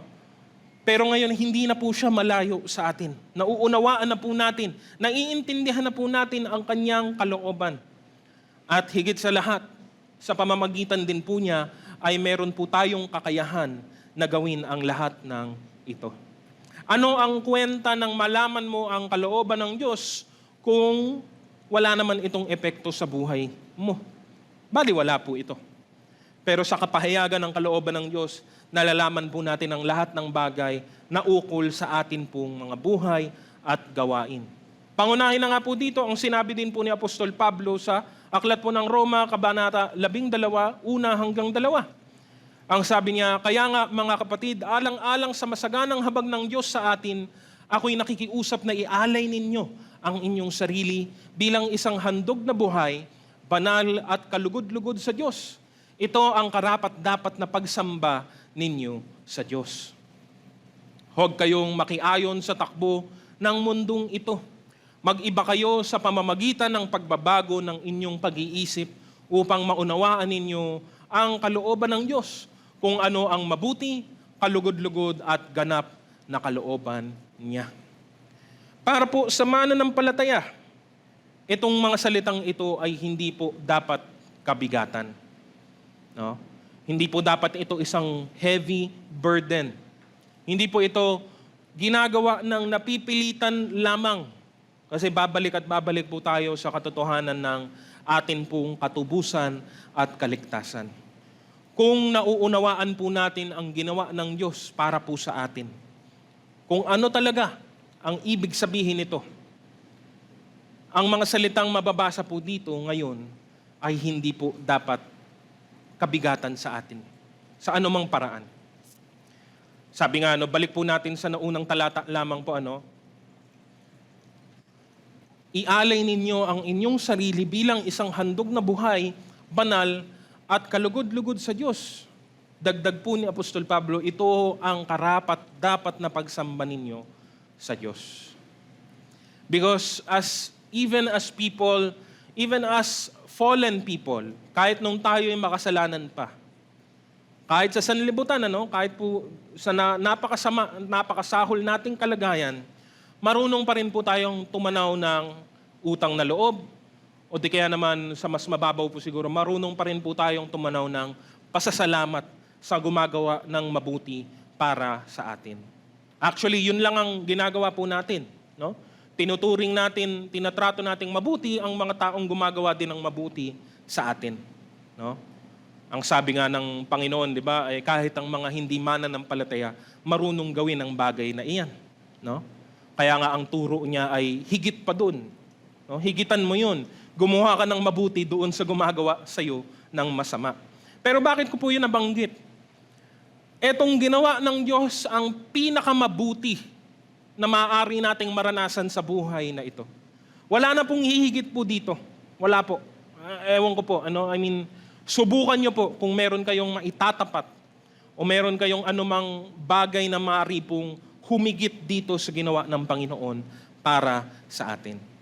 [SPEAKER 1] Pero ngayon, hindi na po siya malayo sa atin. Nauunawaan na po natin, naiintindihan na po natin ang kanyang kalooban. At higit sa lahat, sa pamamagitan din po niya, ay meron po tayong kakayahan na gawin ang lahat ng ito. Ano ang kwenta ng malaman mo ang kalooban ng Diyos kung wala naman itong epekto sa buhay mo? Bali, wala po ito. Pero sa kapahayagan ng kalooban ng Diyos, nalalaman po natin ang lahat ng bagay na ukol sa atin pong mga buhay at gawain. Pangunahin na nga po dito ang sinabi din po ni Apostol Pablo sa Aklat po ng Roma, Kabanata 12, 1 hanggang 2. Ang sabi niya, kaya nga mga kapatid, alang-alang sa masaganang habag ng Diyos sa atin, ako'y nakikiusap na ialay ninyo ang inyong sarili bilang isang handog na buhay, banal at kalugod-lugod sa Diyos. Ito ang karapat-dapat na pagsamba ninyo sa Diyos. Huwag kayong makiayon sa takbo ng mundong ito. Mag-iba kayo sa pamamagitan ng pagbabago ng inyong pag-iisip upang maunawaan ninyo ang kalooban ng Diyos, kung ano ang mabuti, kalugod-lugod at ganap na kalooban niya. Para po sa mananampalataya, itong mga salitang ito ay hindi po dapat kabigatan. No? Hindi po dapat ito isang heavy burden. Hindi po ito ginagawa ng napipilitan lamang. Kasi babalik at babalik po tayo sa katotohanan ng atin pong katubusan at kaligtasan. Kung nauunawaan po natin ang ginawa ng Diyos para po sa atin, kung ano talaga ang ibig sabihin nito, ang mga salitang mababasa po dito ngayon ay hindi po dapat kabigatan sa atin, sa anumang paraan. Sabi nga, balik po natin sa naunang talata lamang po, ialay ninyo ang inyong sarili bilang isang handog na buhay, banal at kalugod-lugod sa Diyos. Dagdag po ni Apostol Pablo, ito ang karapat-dapat na pagsamba ninyo sa Diyos. Because even as people, even as fallen people, kahit nung tayo ay makasalanan pa, kahit sa sanlibutan, kahit po sa napakasahol nating kalagayan, marunong pa rin po tayong tumanaw ng utang na loob, o di kaya naman sa mas mababaw po siguro, marunong pa rin po tayong tumanaw ng pasasalamat sa gumagawa ng mabuti para sa atin. Actually, yun lang ang ginagawa po natin. No? Tinuturing natin, tinatrato nating mabuti ang mga taong gumagawa din ng mabuti sa atin. No? Ang sabi nga ng Panginoon, di ba, ay kahit ang mga hindi mananampalataya, marunong gawin ang bagay na iyan. No? Kaya nga ang turo niya ay higit pa doon. No? Higitan mo yun. Gumawa ka ng mabuti doon sa gumagawa sa iyo ng masama. Pero bakit ko po yun nabanggit? Etong ginawa ng Diyos ang pinakamabuti na maaari nating maranasan sa buhay na ito. Wala na pong hihigit po dito. Wala po. Ewan ko po. Subukan nyo po kung meron kayong maitatapat o meron kayong anumang bagay na maaari pong humigit dito sa ginawa ng Panginoon para sa atin.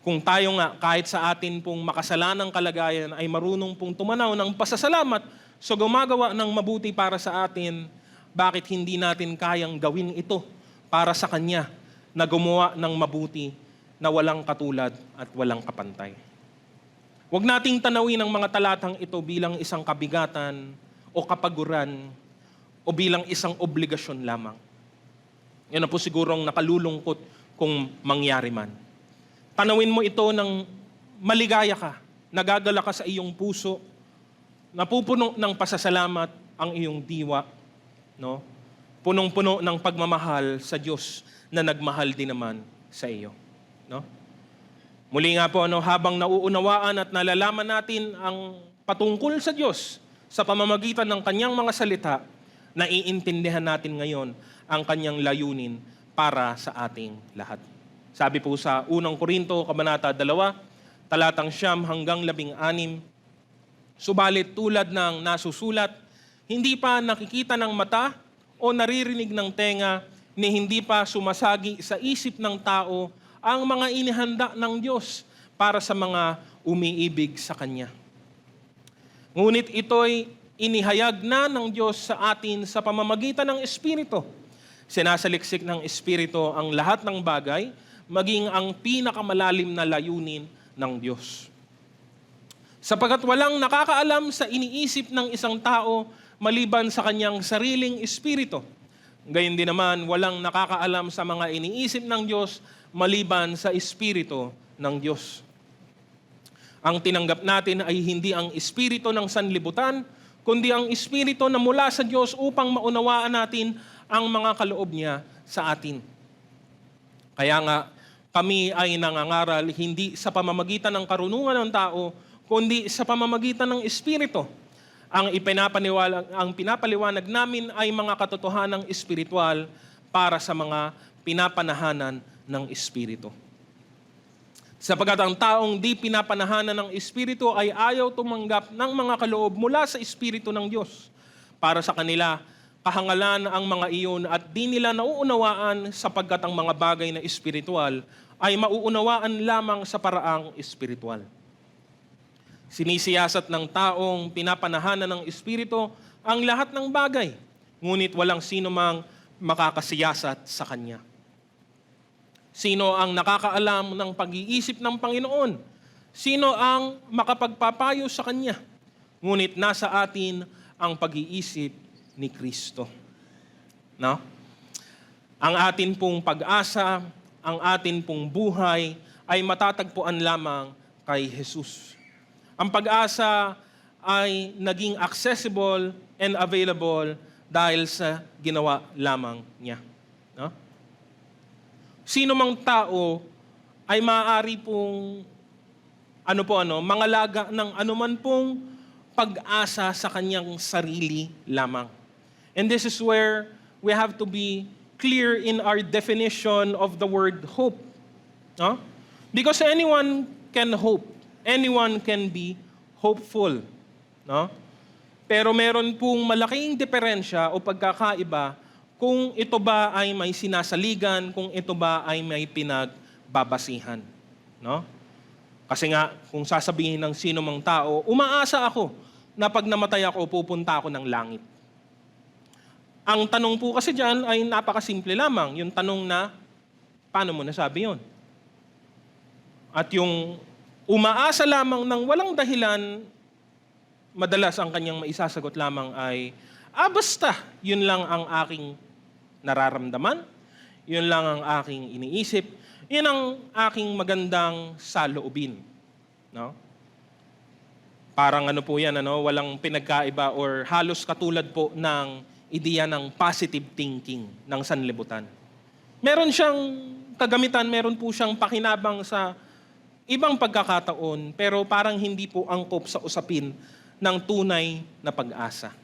[SPEAKER 1] Kung tayo nga, kahit sa atin pong makasalanang kalagayan ay marunong pong tumanaw ng pasasalamat sa gumagawa ng mabuti para sa atin, bakit hindi natin kayang gawin ito para sa Kanya na gumawa ng mabuti na walang katulad at walang kapantay? Huwag nating tanawin ang mga talatang ito bilang isang kabigatan o kapaguran. o bilang isang obligasyon lamang. Yan na po sigurong nakalulungkot kung mangyari man. Tanawin mo ito ng maligaya ka, nagagala ka sa iyong puso, napupuno ng pasasalamat ang iyong diwa, no? Punong-puno ng pagmamahal sa Diyos na nagmahal din naman sa iyo, no? Muli nga po, habang nauunawaan at nalalaman natin ang patungkol sa Diyos sa pamamagitan ng kanyang mga salita, naiintindihan natin ngayon ang kanyang layunin para sa ating lahat. Sabi po sa 1 Korinto, Kabanata 2, talatang 9 hanggang 16, subalit tulad ng nasusulat, hindi pa nakikita ng mata o naririnig ng tenga, ni hindi pa sumasagi sa isip ng tao ang mga inihanda ng Diyos para sa mga umiibig sa Kanya. Ngunit ito'y inihayag na ng Diyos sa atin sa pamamagitan ng Espiritu. Sinasaliksik ng Espiritu ang lahat ng bagay, maging ang pinakamalalim na layunin ng Diyos. Sapagkat walang nakakaalam sa iniisip ng isang tao maliban sa kanyang sariling espiritu. Gayon din naman, walang nakakaalam sa mga iniisip ng Diyos maliban sa espiritu ng Diyos. Ang tinanggap natin ay hindi ang espiritu ng sanlibutan, kundi ang espiritu na mula sa Diyos upang maunawaan natin ang mga kaloob niya sa atin. Kaya nga, kami ay nangangaral hindi sa pamamagitan ng karunungan ng tao, kundi sa pamamagitan ng Espiritu. Ang pinapaliwanag namin ay mga katotohanang espiritual para sa mga pinapanahanan ng Espiritu. Sapagkat ang taong di pinapanahanan ng Espiritu ay ayaw tumanggap ng mga kaloob mula sa Espiritu ng Diyos. Para sa kanila, kahangalan ang mga iyon at di nila nauunawaan sapagkat ang mga bagay na espiritual ay mauunawaan lamang sa paraang espiritual. Sinisiyasat ng taong pinapanahanan ng Espiritu ang lahat ng bagay, ngunit walang sino mang makakasiyasat sa Kanya. Sino ang nakakaalam ng pag-iisip ng Panginoon? Sino ang makapagpapayo sa Kanya? Ngunit nasa atin ang pag-iisip ni Kristo. No? Ang atin pong pag-asa, ang atin pong buhay ay matatagpuan lamang kay Jesus. Ang pag-asa ay naging accessible and available dahil sa ginawa lamang niya. No? Sino mang tao ay maaari pong mangalaga ng anuman pong pag-asa sa kanyang sarili lamang. And this is where we have to be clear in our definition of the word hope. No? Because anyone can hope. Anyone can be hopeful. No? Pero meron pong malaking diferensya o pagkakaiba kung ito ba ay may sinasaligan, kung ito ba ay may pinagbabasihan. No? Kasi nga, kung sasabihin ng sino mang tao, umaasa ako na pag namatay ako, pupunta ako ng langit. Ang tanong po kasi dyan ay napakasimple lamang. Yung tanong na, paano mo nasabi yun? At yung umaasa lamang ng walang dahilan, madalas ang kanyang maisasagot lamang ay, basta, yun lang ang aking nararamdaman, yun lang ang aking iniisip, yun ang aking magandang saloobin. No? Parang po yan, walang pinagkaiba or halos katulad po ng ideya ng positive thinking ng sanlibutan. Meron siyang kagamitan, meron po siyang pakinabang sa ibang pagkakataon, pero parang hindi po angkop sa usapin ng tunay na pag-asa.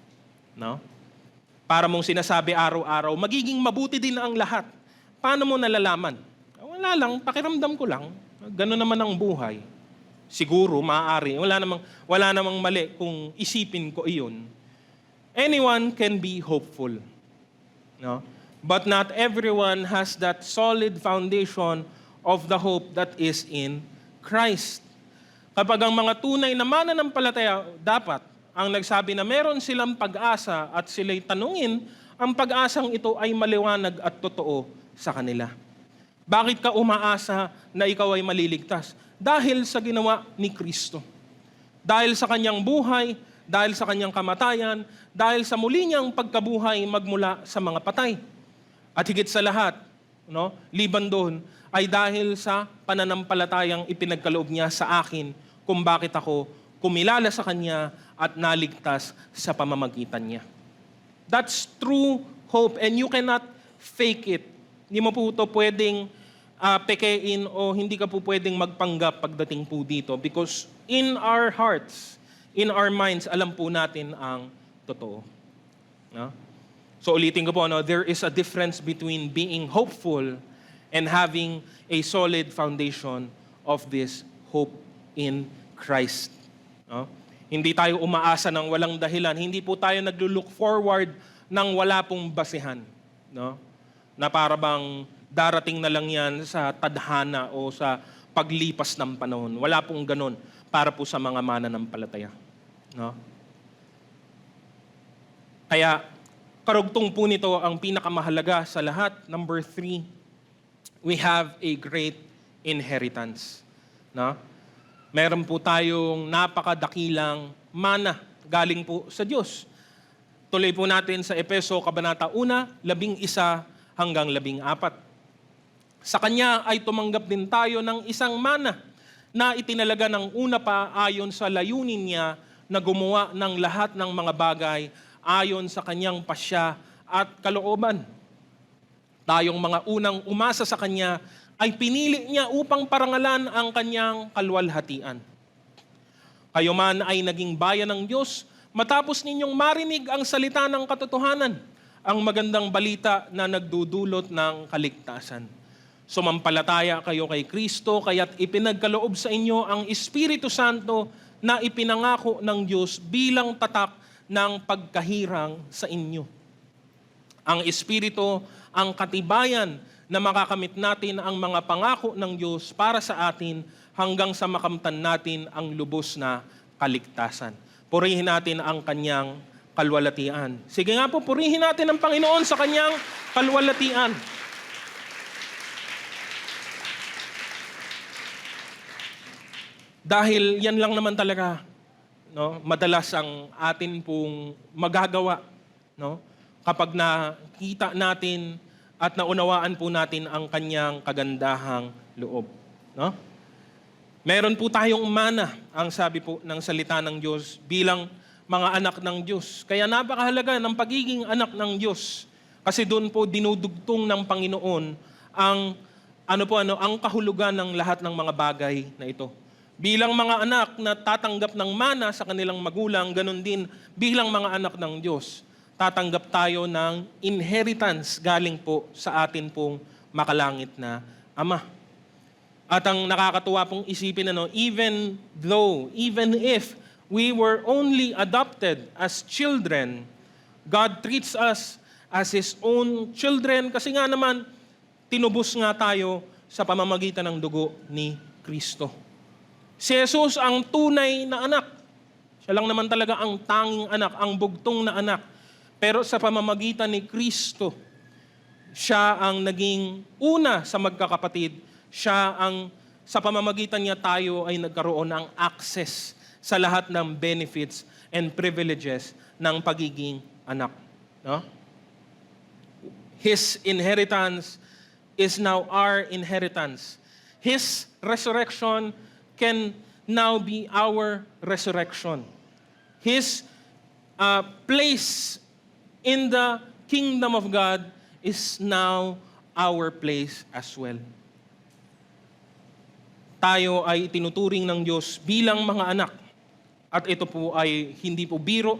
[SPEAKER 1] No? Para mong sinasabi araw-araw, magiging mabuti din ang lahat. Paano mo nalalaman? Wala lang, pakiramdam ko lang. Ganun naman ang buhay. Siguro, maaari. Wala namang mali kung isipin ko iyon. Anyone can be hopeful. No? But not everyone has that solid foundation of the hope that is in Christ. Kapag ang mga tunay na mananampalataya, dapat ang nagsabi na meron silang pag-asa at sila'y tanungin, ang pag-asang ito ay maliwanag at totoo sa kanila. Bakit ka umaasa na ikaw ay maliligtas? Dahil sa ginawa ni Kristo. Dahil sa kanyang buhay, dahil sa kanyang kamatayan, dahil sa muli niyang pagkabuhay magmula sa mga patay. At higit sa lahat, liban doon, ay dahil sa pananampalatayang ipinagkaloob niya sa akin kung bakit ako kumilala sa kanya at naligtas sa pamamagitan niya. That's true hope, and you cannot fake it. Hindi mo po ito pwedeng pekein o hindi ka po pwedeng magpanggap pagdating po dito, because in our hearts, in our minds, alam po natin ang totoo. No? So ulitin ko po, there is a difference between being hopeful and having a solid foundation of this hope in Christ. No? Hindi tayo umaasa ng walang dahilan. Hindi po tayo naglo-look forward ng wala pong basihan. No? Na para bang darating na lang yan sa tadhana o sa paglipas ng panahon. Wala pong ganun para po sa mga mananampalataya. No? Kaya, karugtong po nito ang pinakamahalaga sa lahat. Number 3, we have a great inheritance. No? Meron po tayong napakadakilang mana galing po sa Diyos. Tuloy po natin sa Efeso, Kabanata 1, 11 hanggang 14. Sa Kanya ay tumanggap din tayo ng isang mana na itinalaga ng una pa ayon sa layunin niya na gumawa ng lahat ng mga bagay ayon sa Kanyang pasya at kalooban. Tayong mga unang umasa sa Kanya ay pinili niya upang parangalan ang Kanyang kalwalhatian. Kayo man ay naging bayan ng Diyos matapos ninyong marinig ang salita ng katotohanan, ang magandang balita na nagdudulot ng kaligtasan. Sumampalataya kayo kay Kristo, kaya't ipinagkaloob sa inyo ang Espiritu Santo na ipinangako ng Diyos bilang tatak ng pagkahirang sa inyo. Ang Espiritu ang katibayan na makakamit natin ang mga pangako ng Diyos para sa atin hanggang sa makamtan natin ang lubos na kaligtasan. Purihin natin ang Kanyang kalwalatian. Sige nga po, purihin natin ang Panginoon sa Kanyang kalwalatian. Dahil yan lang naman talaga, madalas ang atin pong magagawa, kapag nakita natin at naunawaan po natin ang Kanyang kagandahang loob. Meron po tayong mana, ang sabi po ng salita ng Diyos, bilang mga anak ng Diyos. Kaya napakahalaga ng pagiging anak ng Diyos. Kasi doon po dinudugtong ng Panginoon ang kahulugan ng lahat ng mga bagay na ito. Bilang mga anak na tatanggap ng mana sa kanilang magulang, ganun din bilang mga anak ng Diyos, tatanggap tayo ng inheritance galing po sa atin pong makalangit na Ama. At ang nakakatuwa pong isipin, even if we were only adopted as children, God treats us as His own children kasi nga naman, tinubos nga tayo sa pamamagitan ng dugo ni Kristo. Si Jesus ang tunay na anak. Siya lang naman talaga ang tanging anak, ang bugtong na anak. Pero sa pamamagitan ni Kristo, siya ang naging una sa magkakapatid. Siya ang sa pamamagitan niya tayo ay nagkaroon ng access sa lahat ng benefits and privileges ng pagiging anak. His inheritance is now our inheritance. His resurrection can now be our resurrection. His place in the kingdom of God is now our place as well. Tayo ay tinuturing ng Diyos bilang mga anak. At ito po ay hindi po biro,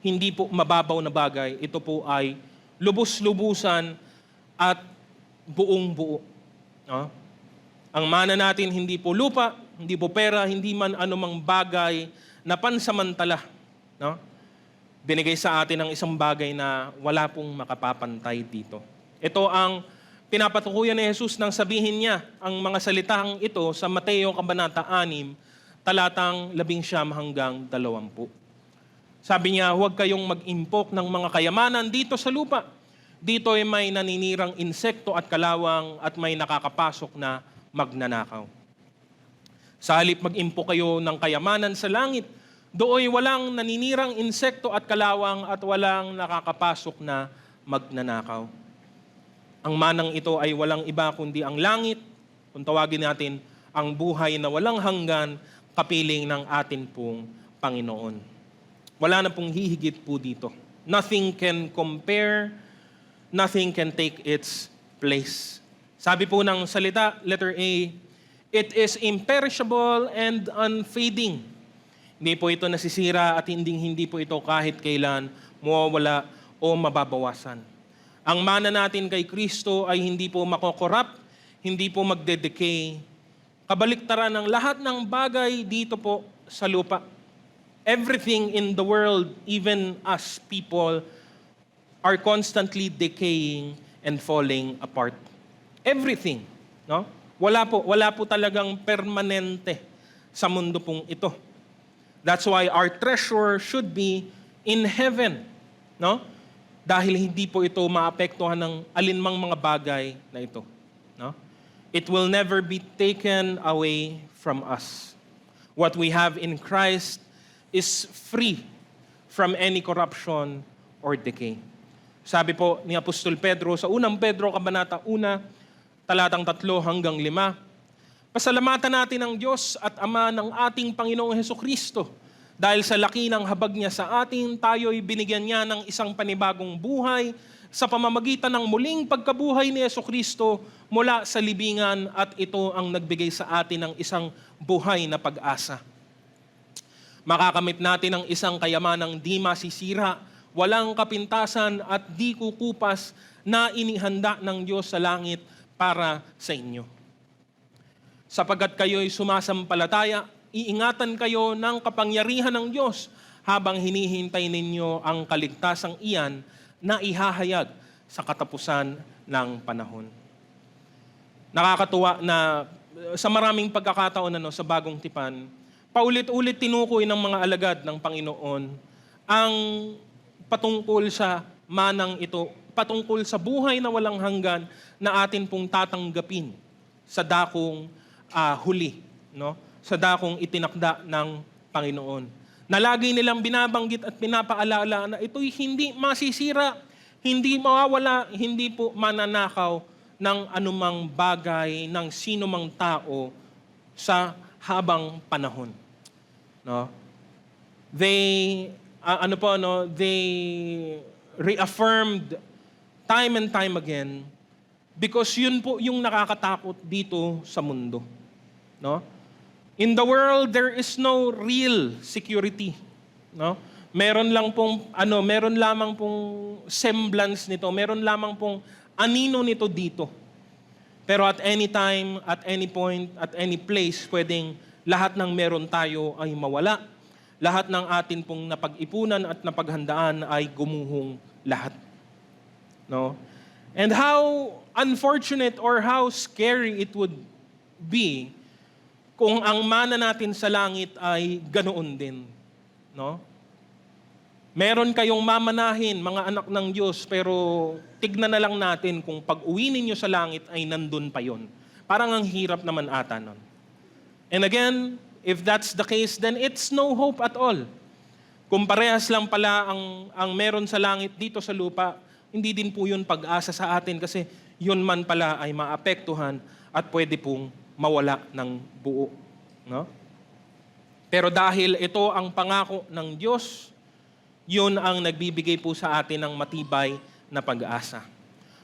[SPEAKER 1] hindi po mababaw na bagay. Ito po ay lubos-lubusan at buong-buo. Ang mana natin hindi po lupa, hindi po pera, hindi man anumang bagay na pansamantala. Binigay sa atin ang isang bagay na wala pong makapapantay dito. Ito ang pinapatukuyan ni Jesus nang sabihin niya ang mga salitang ito sa Mateo Kabanata 6, talatang 11 hanggang 20. Sabi niya, huwag kayong mag-impok ng mga kayamanan dito sa lupa. Dito ay may naninirang insekto at kalawang at may nakakapasok na magnanakaw. Sa halip mag-impok kayo ng kayamanan sa langit, Dooy walang naninirang insekto at kalawang at walang nakakapasok na magnanakaw. Ang manang ito ay walang iba kundi ang langit, kung tawagin natin, ang buhay na walang hanggan, kapiling ng atin pong Panginoon. Wala na pong hihigit po dito. Nothing can compare, nothing can take its place. Sabi po ng salita, letter A, it is imperishable and unfading. Hindi po ito nasisira at hindi po ito kahit kailan mawawala o mababawasan. Ang mana natin kay Kristo ay hindi po makokorrupt, hindi po magde-decay. Kabaliktaran ng lahat ng bagay dito po sa lupa. Everything in the world, even us people, are constantly decaying and falling apart. Everything, no? Wala po talagang permanente sa mundo pong ito. That's why our treasure should be in heaven, no? Dahil hindi po ito maapektuhan ng alinmang mga bagay na ito, no? It will never be taken away from us. What we have in Christ is free from any corruption or decay. Sabi po ni Apostol Pedro sa unang Pedro, Kabanata 1, talatang 3 hanggang 5, pasalamatan natin ang Diyos at Ama ng ating Panginoong Hesukristo. Dahil sa laki ng habag niya sa atin, tayo'y binigyan niya ng isang panibagong buhay sa pamamagitan ng muling pagkabuhay ni Hesukristo mula sa libingan, at ito ang nagbigay sa atin ng isang buhay na pag-asa. Makakamit natin ang isang kayamanang di masisira, walang kapintasan at di kukupas na inihanda ng Diyos sa langit para sa inyo. Sapagkat kayo'y sumasampalataya, iingatan kayo ng kapangyarihan ng Diyos habang hinihintay ninyo ang kaligtasang iyan na ihahayag sa katapusan ng panahon. Nakakatuwa na sa maraming pagkakataon sa bagong tipan, paulit-ulit tinukoy ng mga alagad ng Panginoon ang patungkol sa manang ito, patungkol sa buhay na walang hanggan na atin pong tatanggapin sa dakong huli, no? Sa dakong itinakda ng Panginoon. Na lagi nilang binabanggit at pinapaalala na ito'y hindi masisira, hindi mawawala, hindi po mananakaw ng anumang bagay ng sino mang tao sa habang panahon. No? They reaffirmed time and time again because yun po yung nakakatakot dito sa mundo. No? In the world, there is no real security, no? Meron lamang pong semblance nito, meron lamang pong anino nito dito. Pero at any time, at any point, at any place, pwedeng lahat ng meron tayo ay mawala. Lahat ng atin pong napag-ipunan at napaghandaan ay gumuhong lahat. No? And how unfortunate or how scary it would be kung ang mana natin sa langit ay ganoon din, no? Meron kayong mamanahin, mga anak ng Diyos, pero tignan na lang natin kung pag-uwi ninyo sa langit ay nandun pa yon. Parang ang hirap naman ata nun. And again, if that's the case, then it's no hope at all. Kung parehas lang pala ang meron sa langit dito sa lupa, hindi din po yun pag-asa sa atin kasi yun man pala ay maapektuhan at pwede pong mawala ng buo, no? Pero dahil ito ang pangako ng Diyos, yun ang nagbibigay po sa atin ng matibay na pag-asa.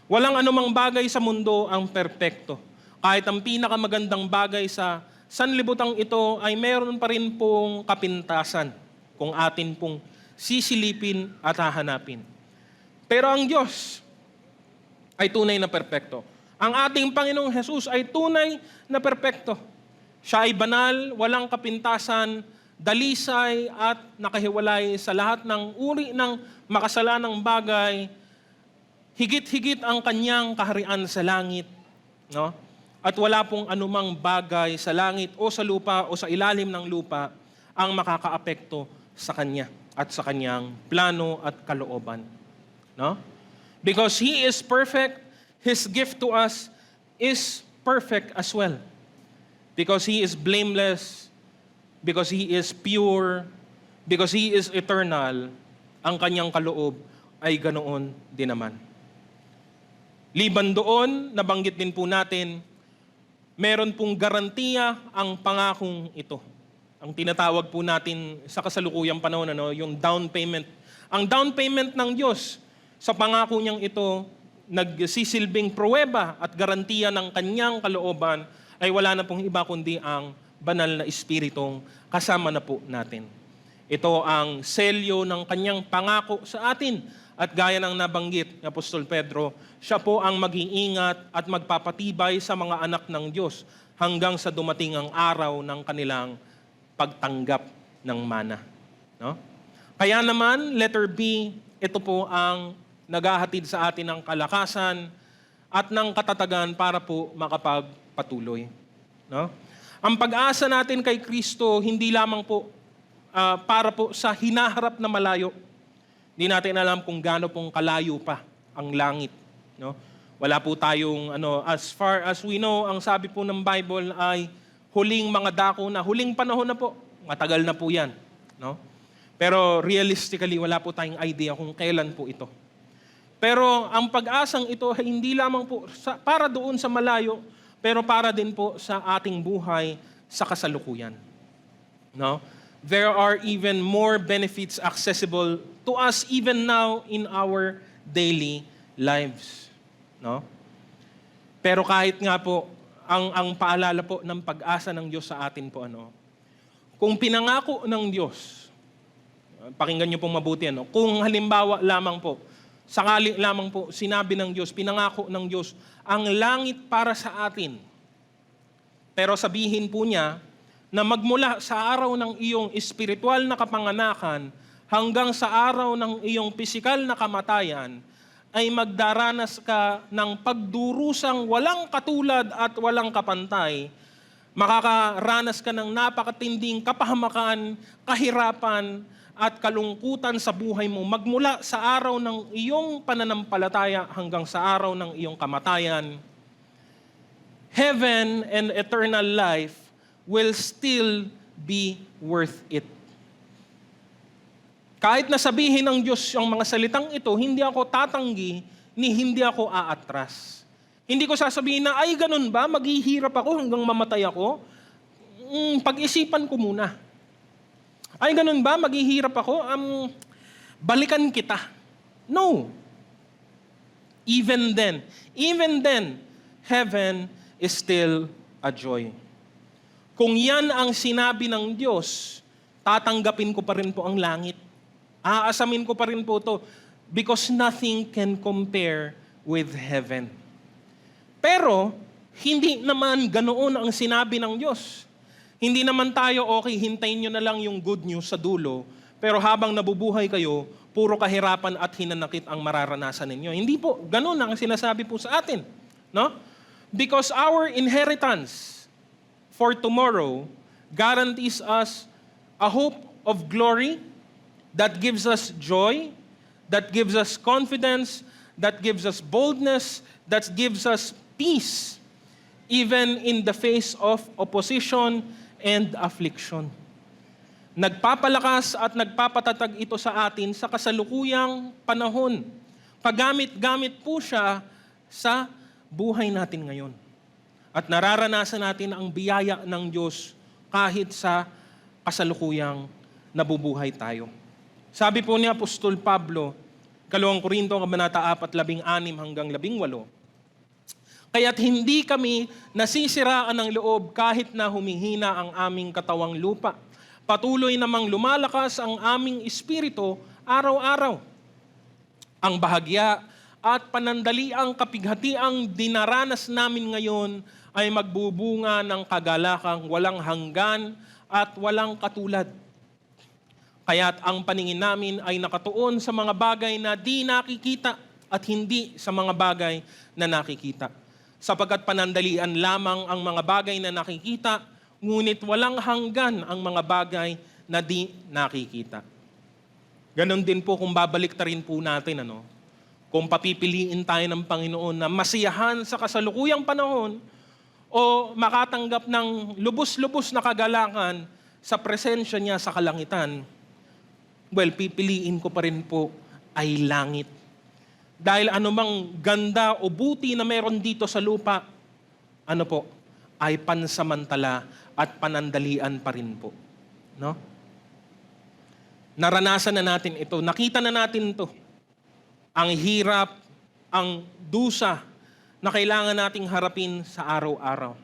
[SPEAKER 1] Walang anumang bagay sa mundo ang perpekto. Kahit ang pinakamagandang bagay sa sanlibutang ito ay meron pa rin pong kapintasan kung atin pong sisilipin at hahanapin. Pero ang Diyos ay tunay na perpekto. Ang ating Panginoong Hesus ay tunay na perpekto. Siya ay banal, walang kapintasan, dalisay at nakahiwalay sa lahat ng uri ng makasalanang bagay. Higit-higit ang kanyang kaharian sa langit, no? At wala pong anumang bagay sa langit o sa lupa o sa ilalim ng lupa ang makakaapekto sa kanya at sa kanyang plano at kalooban, no? Because He is perfect, His gift to us is perfect as well. Because He is blameless, because He is pure, Because He is eternal, ang kanyang kaloob ay ganoon din naman. Liban doon, nabanggit din po natin, meron pong garantiya ang pangakong ito. Ang tinatawag po natin sa kasalukuyang panahon, yung down payment. Ang down payment ng Diyos sa pangako niyang ito, nagsisilbing pruweba at garantiya ng kanyang kalooban ay wala na pong iba kundi ang banal na Espiritong kasama na po natin. Ito ang selyo ng kanyang pangako sa atin. At gaya ng nabanggit ni Apostol Pedro, siya po ang mag-iingat at magpapatibay sa mga anak ng Diyos hanggang sa dumating ang araw ng kanilang pagtanggap ng mana. No? Kaya naman, letter B, ito po ang naghahatid sa atin ng kalakasan at ng katatagan para po makapagpatuloy. No? Ang pag-asa natin kay Kristo, hindi lamang po para po sa hinaharap na malayo. Hindi natin alam kung gaano pong kalayo pa ang langit. No? Wala po tayong, as far as we know, ang sabi po ng Bible ay huling mga dako na, huling panahon na po. Matagal na po yan. No? Pero realistically, wala po tayong idea kung kailan po ito. Pero ang pag-asang ito ay hindi lamang po para doon sa malayo, pero para din po sa ating buhay sa kasalukuyan. No? There are even more benefits accessible to us even now in our daily lives. No? Pero kahit nga po, ang paalala po ng pag-asa ng Diyos sa atin po, kung pinangako ng Diyos, pakinggan niyo pong mabuti, kung halimbawa lamang po, sakali lamang po, sinabi ng Diyos, pinangako ng Diyos, ang langit para sa atin. Pero sabihin po niya, na magmula sa araw ng iyong espiritual na kapanganakan hanggang sa araw ng iyong pisikal na kamatayan, ay magdaranas ka ng pagdurusang walang katulad at walang kapantay. Makakaranas ka ng napakatinding kapahamakan, kahirapan at kalungkutan sa buhay mo magmula sa araw ng iyong pananampalataya hanggang sa araw ng iyong kamatayan. Heaven and eternal life will still be worth it. Kahit na sabihin ng Diyos ang mga salitang ito, hindi ako tatanggi, ni hindi ako aatras. Hindi ko sasabihin na, ay ganun ba, maghihirap ako hanggang mamatay ako? Pag-isipan ko muna. Ay ganun ba, maghihirap ako? Balikan kita. No. Even then, heaven is still a joy. Kung yan ang sinabi ng Diyos, tatanggapin ko pa rin po ang langit. Aasamin ko pa rin po ito because nothing can compare with heaven. Pero, hindi naman ganoon ang sinabi ng Diyos. Hindi naman tayo, okay, hintayin nyo na lang yung good news sa dulo, pero habang nabubuhay kayo, puro kahirapan at hinanakit ang mararanasan ninyo. Hindi po, ganoon ang sinasabi po sa atin. No? Because our inheritance for tomorrow guarantees us a hope of glory that gives us joy, that gives us confidence, that gives us boldness, that gives us peace, even in the face of opposition and affliction. Nagpapalakas at nagpapatatag ito sa atin sa kasalukuyang panahon. Pagamit-gamit po siya sa buhay natin ngayon. At nararanasan natin ang biyaya ng Diyos kahit sa kasalukuyang nabubuhay tayo. Sabi po ni Apostol Pablo, 2 Korinto, Kabanata 4:16 hanggang 18, kaya't hindi kami nasisiraan ng loob kahit na humihina ang aming katawang lupa. Patuloy namang lumalakas ang aming espiritu araw-araw. Ang bahagya at panandaliang kapighatiang dinaranas namin ngayon ay magbubunga ng kagalakang walang hanggan at walang katulad. Kaya't ang paningin namin ay nakatuon sa mga bagay na di nakikita at hindi sa mga bagay na nakikita. Sapagkat panandalian lamang ang mga bagay na nakikita, ngunit walang hanggan ang mga bagay na di nakikita. Ganon din po kung babaliktarin po natin, kung papipiliin tayo ng Panginoon na masiyahan sa kasalukuyang panahon o makatanggap ng lubos-lubos na kagalakan sa presensya niya sa kalangitan, well, pipiliin ko pa rin po ay langit. Dahil anumang ganda o buti na meron dito sa lupa, ano po, ay pansamantala at panandalian pa rin po. No? Naranasan na natin ito. Nakita na natin ito. Ang hirap, ang dusa na kailangan nating harapin sa araw-araw.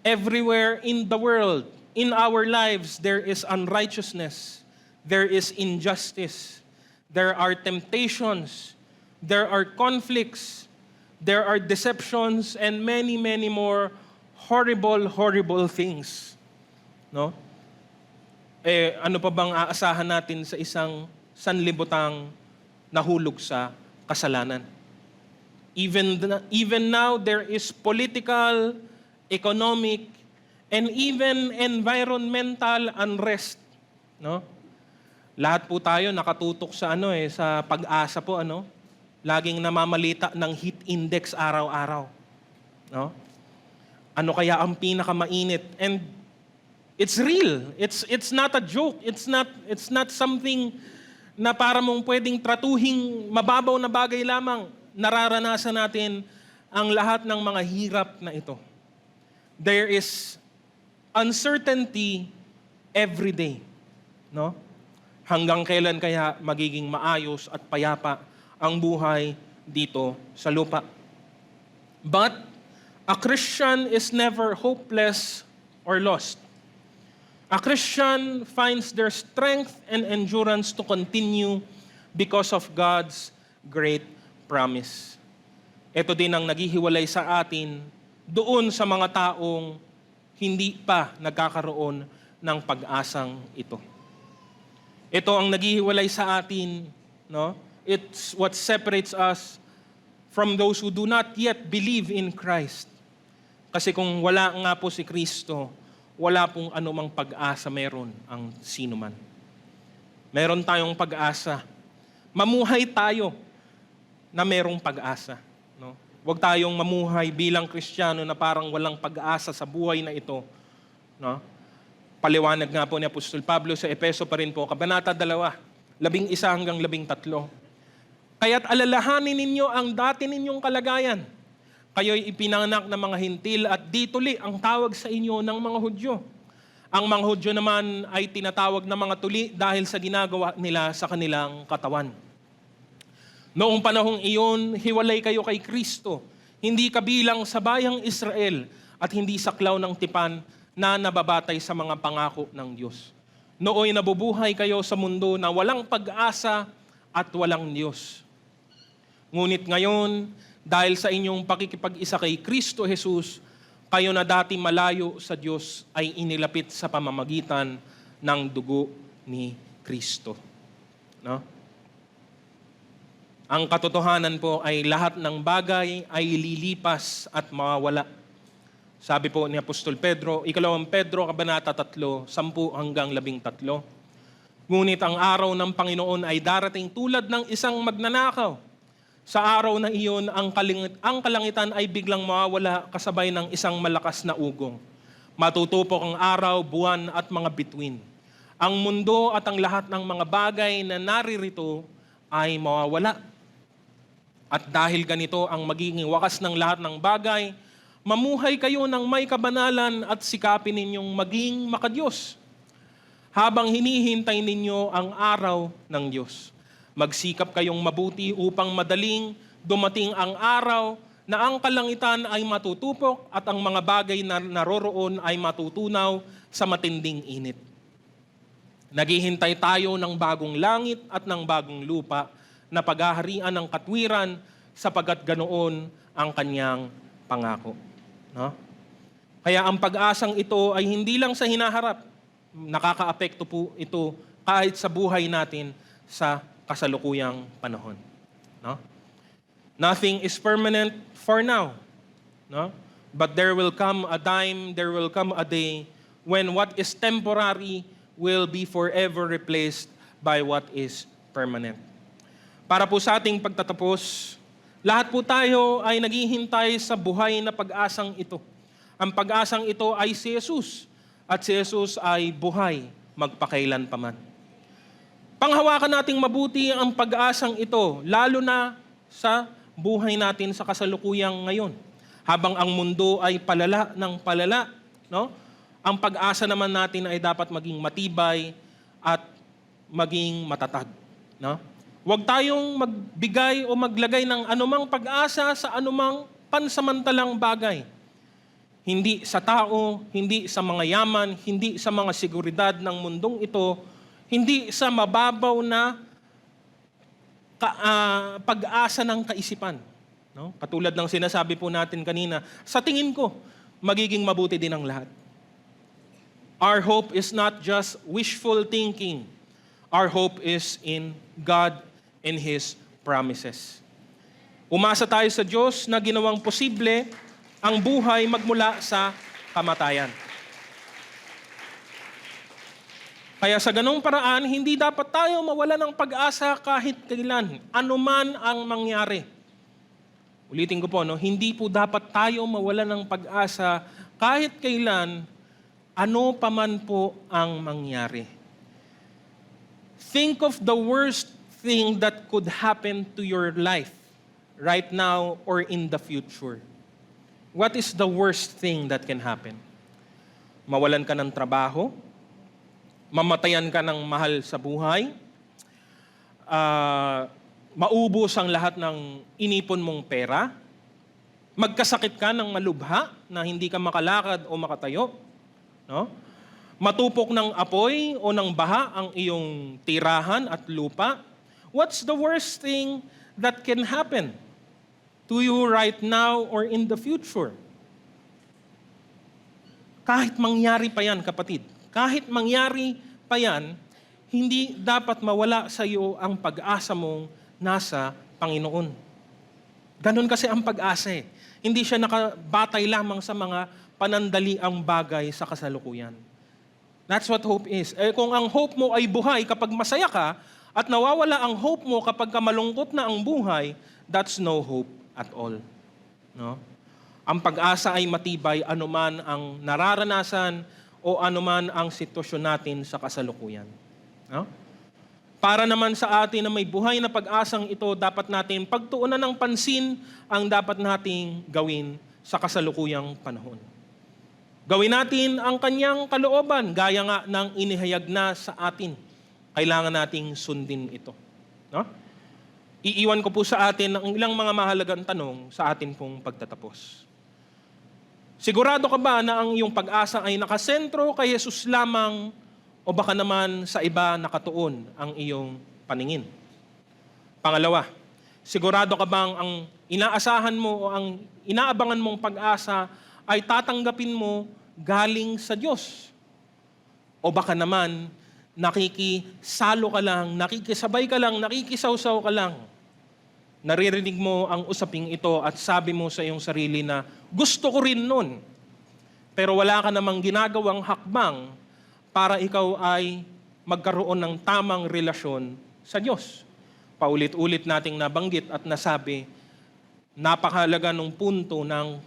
[SPEAKER 1] Everywhere in the world, in our lives, there is unrighteousness. There is injustice. There are temptations. There are conflicts. There are deceptions and many, many more horrible, horrible things. No? Ano pa bang aasahan natin sa isang sanlibutang nahulog sa kasalanan? Even now, there is political, economic, and even environmental unrest. No? Lahat po tayo nakatutok sa sa pag-asa po Laging namamalita ng heat index araw-araw. No? Ano kaya ang pinakamainit? And it's real. It's not a joke. It's not something na para mong pwedeng tratuhing mababaw na bagay lamang. Nararanasan natin ang lahat ng mga hirap na ito. There is uncertainty every day. No? Hanggang kailan kaya magiging maayos at payapa ang buhay dito sa lupa? But a Christian is never hopeless or lost. A Christian finds their strength and endurance to continue because of God's great promise. Ito din ang naghihiwalay sa atin doon sa mga taong hindi pa nagkakaroon ng pag-asang ito. Ito ang naghihiwalay sa atin, no? It's what separates us from those who do not yet believe in Christ. Kasi kung wala nga po si Kristo, wala pong anumang pag-asa meron ang sino man. Meron tayong pag-asa. Mamuhay tayo na merong pag-asa. No? Huwag tayong mamuhay bilang Kristiyano na parang walang pag-asa sa buhay na ito. No? Paliwanag nga po ni Apostol Pablo sa Efeso pa rin po, Kabanata 2, 11 hanggang 13. Kaya't alalahanin ninyo ang dati ninyong kalagayan. Kayo'y ipinanganak ng mga hintil at di tuli ang tawag sa inyo ng mga Hudyo. Ang mga Hudyo naman ay tinatawag na mga tuli dahil sa ginagawa nila sa kanilang katawan. Noong panahong iyon, hiwalay kayo kay Kristo, hindi kabilang sa bayang Israel at hindi saklaw ng tipan na nababatay sa mga pangako ng Diyos. Nooy nabubuhay kayo sa mundo na walang pag-asa at walang Diyos. Ngunit ngayon, dahil sa inyong pakikipag-isa kay Kristo Jesus, kayo na dati malayo sa Diyos ay inilapit sa pamamagitan ng dugo ni Kristo. No? Ang katotohanan po ay lahat ng bagay ay lilipas at mawawala. Sabi po ni Apostol Pedro, 2 Pedro, Kabanata 3, 10 hanggang 13. Ngunit ang araw ng Panginoon ay darating tulad ng isang magnanakaw. Sa araw na iyon, ang kalangitan ay biglang mawawala kasabay ng isang malakas na ugong. Matutupok ang araw, buwan at mga bituin. Ang mundo at ang lahat ng mga bagay na naririto ay mawawala. At dahil ganito ang magiging wakas ng lahat ng bagay, mamuhay kayo ng may kabanalan at sikapin ninyong maging makadiyos. Habang hinihintay ninyo ang araw ng Diyos, magsikap kayong mabuti upang madaling dumating ang araw na ang kalangitan ay matutupok at ang mga bagay na naroroon ay matutunaw sa matinding init. Naghihintay tayo ng bagong langit at ng bagong lupa na paghaharian ng katwiran sapagkat ganoon ang kanyang pangako. No? Kaya ang pag-asang ito ay hindi lang sa hinaharap, nakakaapekto po ito kahit sa buhay natin sa kasalukuyang panahon. No? Nothing is permanent for now. No? But there will come a time, there will come a day when what is temporary will be forever replaced by what is permanent. Para po sa ating pagtatapos, lahat po tayo ay naghihintay sa buhay na pag-asang ito. Ang pag-asang ito ay si Jesus. At si Jesus ay buhay magpakailan paman. Panghawakan nating mabuti ang pag-asang ito, lalo na sa buhay natin sa kasalukuyang ngayon. Habang ang mundo ay palala ng palala, no? Ang pag-asa naman natin ay dapat maging matibay at maging matatag, no? Huwag tayong magbigay o maglagay ng anumang pag-asa sa anumang pansamantalang bagay. Hindi sa tao, hindi sa mga yaman, hindi sa mga seguridad ng mundong ito, hindi sa mababaw na pag-asa ng kaisipan. No? Katulad ng sinasabi po natin kanina, sa tingin ko, magiging mabuti din ang lahat. Our hope is not just wishful thinking. Our hope is in God and His promises. Umasa tayo sa Diyos na ginawang posible ang buhay magmula sa kamatayan. Kaya sa ganong paraan, hindi dapat tayo mawala ng pag-asa kahit kailan, anuman ang mangyari. Ulitin ko po, no? Hindi po dapat tayo mawala ng pag-asa kahit kailan, ano paman po ang mangyari. Think of the worst thing that could happen to your life right now or in the future. What is the worst thing that can happen? Mawalan ka ng trabaho, mamatayan ka ng mahal sa buhay, maubos ang lahat ng inipon mong pera, magkasakit ka ng malubha na hindi ka makalakad o makatayo, no? Matupok ng apoy o ng baha ang iyong tirahan at lupa. What's the worst thing that can happen to you right now or in the future? Kahit mangyari pa yan, kapatid, kahit mangyari pa yan, hindi dapat mawala sa iyo ang pag-asa mong nasa Panginoon. Ganon kasi ang pag-asa eh. Hindi siya nakabatay lamang sa mga panandaliang bagay sa kasalukuyan. That's what hope is. Kung ang hope mo ay buhay kapag masaya ka, at nawawala ang hope mo kapag malungkot na ang buhay, that's no hope at all. No? Ang pag-asa ay matibay anuman ang nararanasan o anuman ang sitwasyon natin sa kasalukuyan. No? Para naman sa atin na may buhay na pag-asang ito, dapat natin pagtuunan ng pansin ang dapat nating gawin sa kasalukuyang panahon. Gawin natin ang kanyang kalooban, gaya nga ng inihayag na sa atin. Kailangan nating sundin ito. No? Iiwan ko po sa atin ang ilang mga mahalagang tanong sa atin pong pagtatapos. Sigurado ka ba na ang iyong pag-asa ay nakasentro kay Jesus lamang o baka naman sa iba nakatuon ang iyong paningin? Pangalawa, sigurado ka bang ang inaasahan mo o ang inaabangan mong pag-asa ay tatanggapin mo galing sa Diyos? O baka naman nakikisalo ka lang, nakikisabay ka lang, nakikisawsaw ka lang. Naririnig mo ang usaping ito at sabi mo sa iyong sarili na gusto ko rin nun. Pero wala ka namang ginagawang hakbang para ikaw ay magkaroon ng tamang relasyon sa Diyos. Paulit-ulit nating nabanggit at nasabi, napakahalaga ng punto ng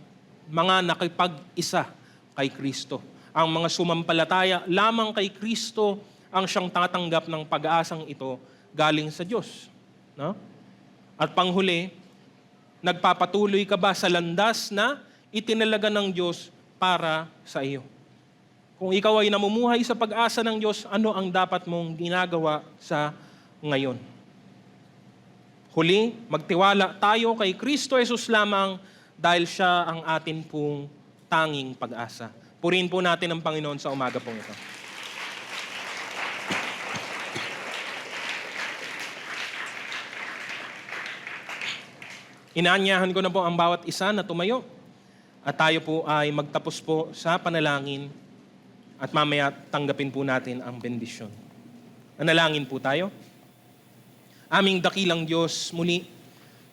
[SPEAKER 1] mga nakipag-isa kay Kristo. Ang mga sumampalataya lamang kay Kristo ang siyang tatanggap ng pag-aasang ito galing sa Diyos. No? At panghuli, nagpapatuloy ka ba sa landas na itinalaga ng Diyos para sa iyo? Kung ikaw ay namumuhay sa pag-asa ng Diyos, ano ang dapat mong ginagawa sa ngayon? Huli, magtiwala tayo kay Kristo Jesus lamang dahil siya ang atin pong tanging pag-asa. Purihin po natin ang Panginoon sa umaga pong ito. Inaanyahan ko na po ang bawat isa na tumayo at tayo po ay magtapos po sa panalangin at mamaya tanggapin po natin ang bendisyon. Nanalangin po tayo. Aming dakilang Diyos, muli,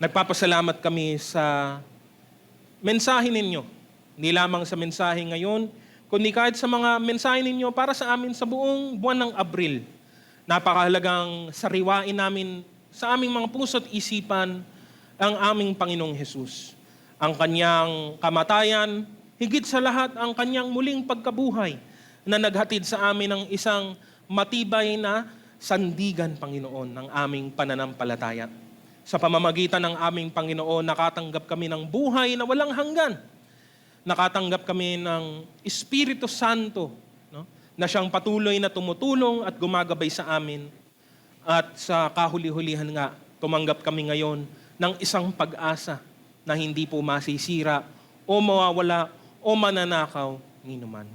[SPEAKER 1] nagpapasalamat kami sa mensahe ninyo. Hindi lamang sa mensahe ngayon, kundi kahit sa mga mensahe ninyo para sa amin sa buong buwan ng Abril. Napakahalagang sariwain namin sa aming mga puso at isipan ang aming Panginoong Hesus. Ang kanyang kamatayan, higit sa lahat ang kanyang muling pagkabuhay na naghatid sa amin ng isang matibay na sandigan, Panginoon, ng aming pananampalataya. Sa pamamagitan ng aming Panginoon, nakatanggap kami ng buhay na walang hanggan. Nakatanggap kami ng Espiritu Santo, no? Na siyang patuloy na tumutulong at gumagabay sa amin. At sa kahuli-hulihan nga, tumanggap kami ngayon ng isang pag-asa na hindi po masisira o mawawala o mananakaw ninuman.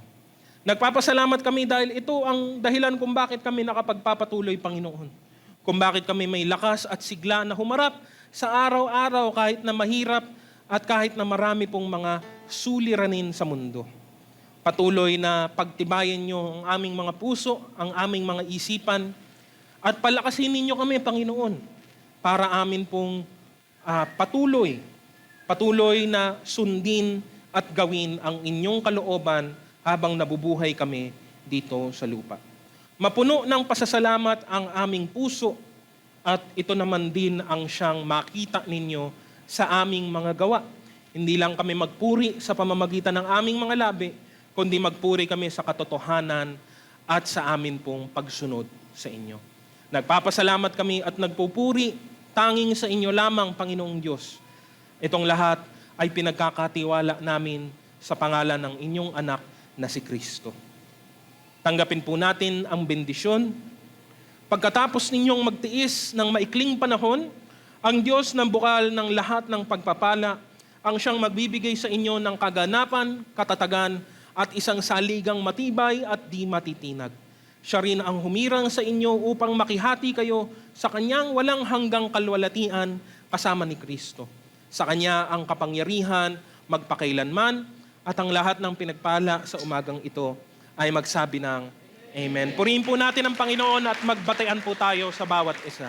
[SPEAKER 1] Nagpapasalamat kami dahil ito ang dahilan kung bakit kami nakapagpapatuloy, Panginoon. Kung bakit kami may lakas at sigla na humarap sa araw-araw kahit na mahirap at kahit na marami pong mga suliranin sa mundo. Patuloy na pagtibayan niyo ang aming mga puso, ang aming mga isipan, at palakasin ninyo kami, Panginoon, para amin pong patuloy na sundin at gawin ang inyong kalooban habang nabubuhay kami dito sa lupa. Mapuno ng pasasalamat ang aming puso at ito naman din ang siyang makita ninyo sa aming mga gawa. Hindi lang kami magpuri sa pamamagitan ng aming mga labi, kundi magpuri kami sa katotohanan at sa amin pong pagsunod sa inyo. Nagpapasalamat kami at nagpupuri tanging sa inyo lamang, Panginoong Diyos. Itong lahat ay pinagkakatiwala namin sa pangalan ng inyong anak na si Kristo. Tanggapin po natin ang bendisyon. Pagkatapos ninyong magtiis ng maikling panahon, ang Diyos ng bukal ng lahat ng pagpapala ang siyang magbibigay sa inyo ng kaganapan, katatagan, at isang saligang matibay at di matitinag. Siya rin ang humirang sa inyo upang makihati kayo sa kanyang walang hanggang kalwalatian kasama ni Kristo. Sa kanya ang kapangyarihan magpakailanman at ang lahat ng pinagpala sa umagang ito ay magsabi ng Amen. Purihin po natin ang Panginoon at magbatayan po tayo sa bawat isa.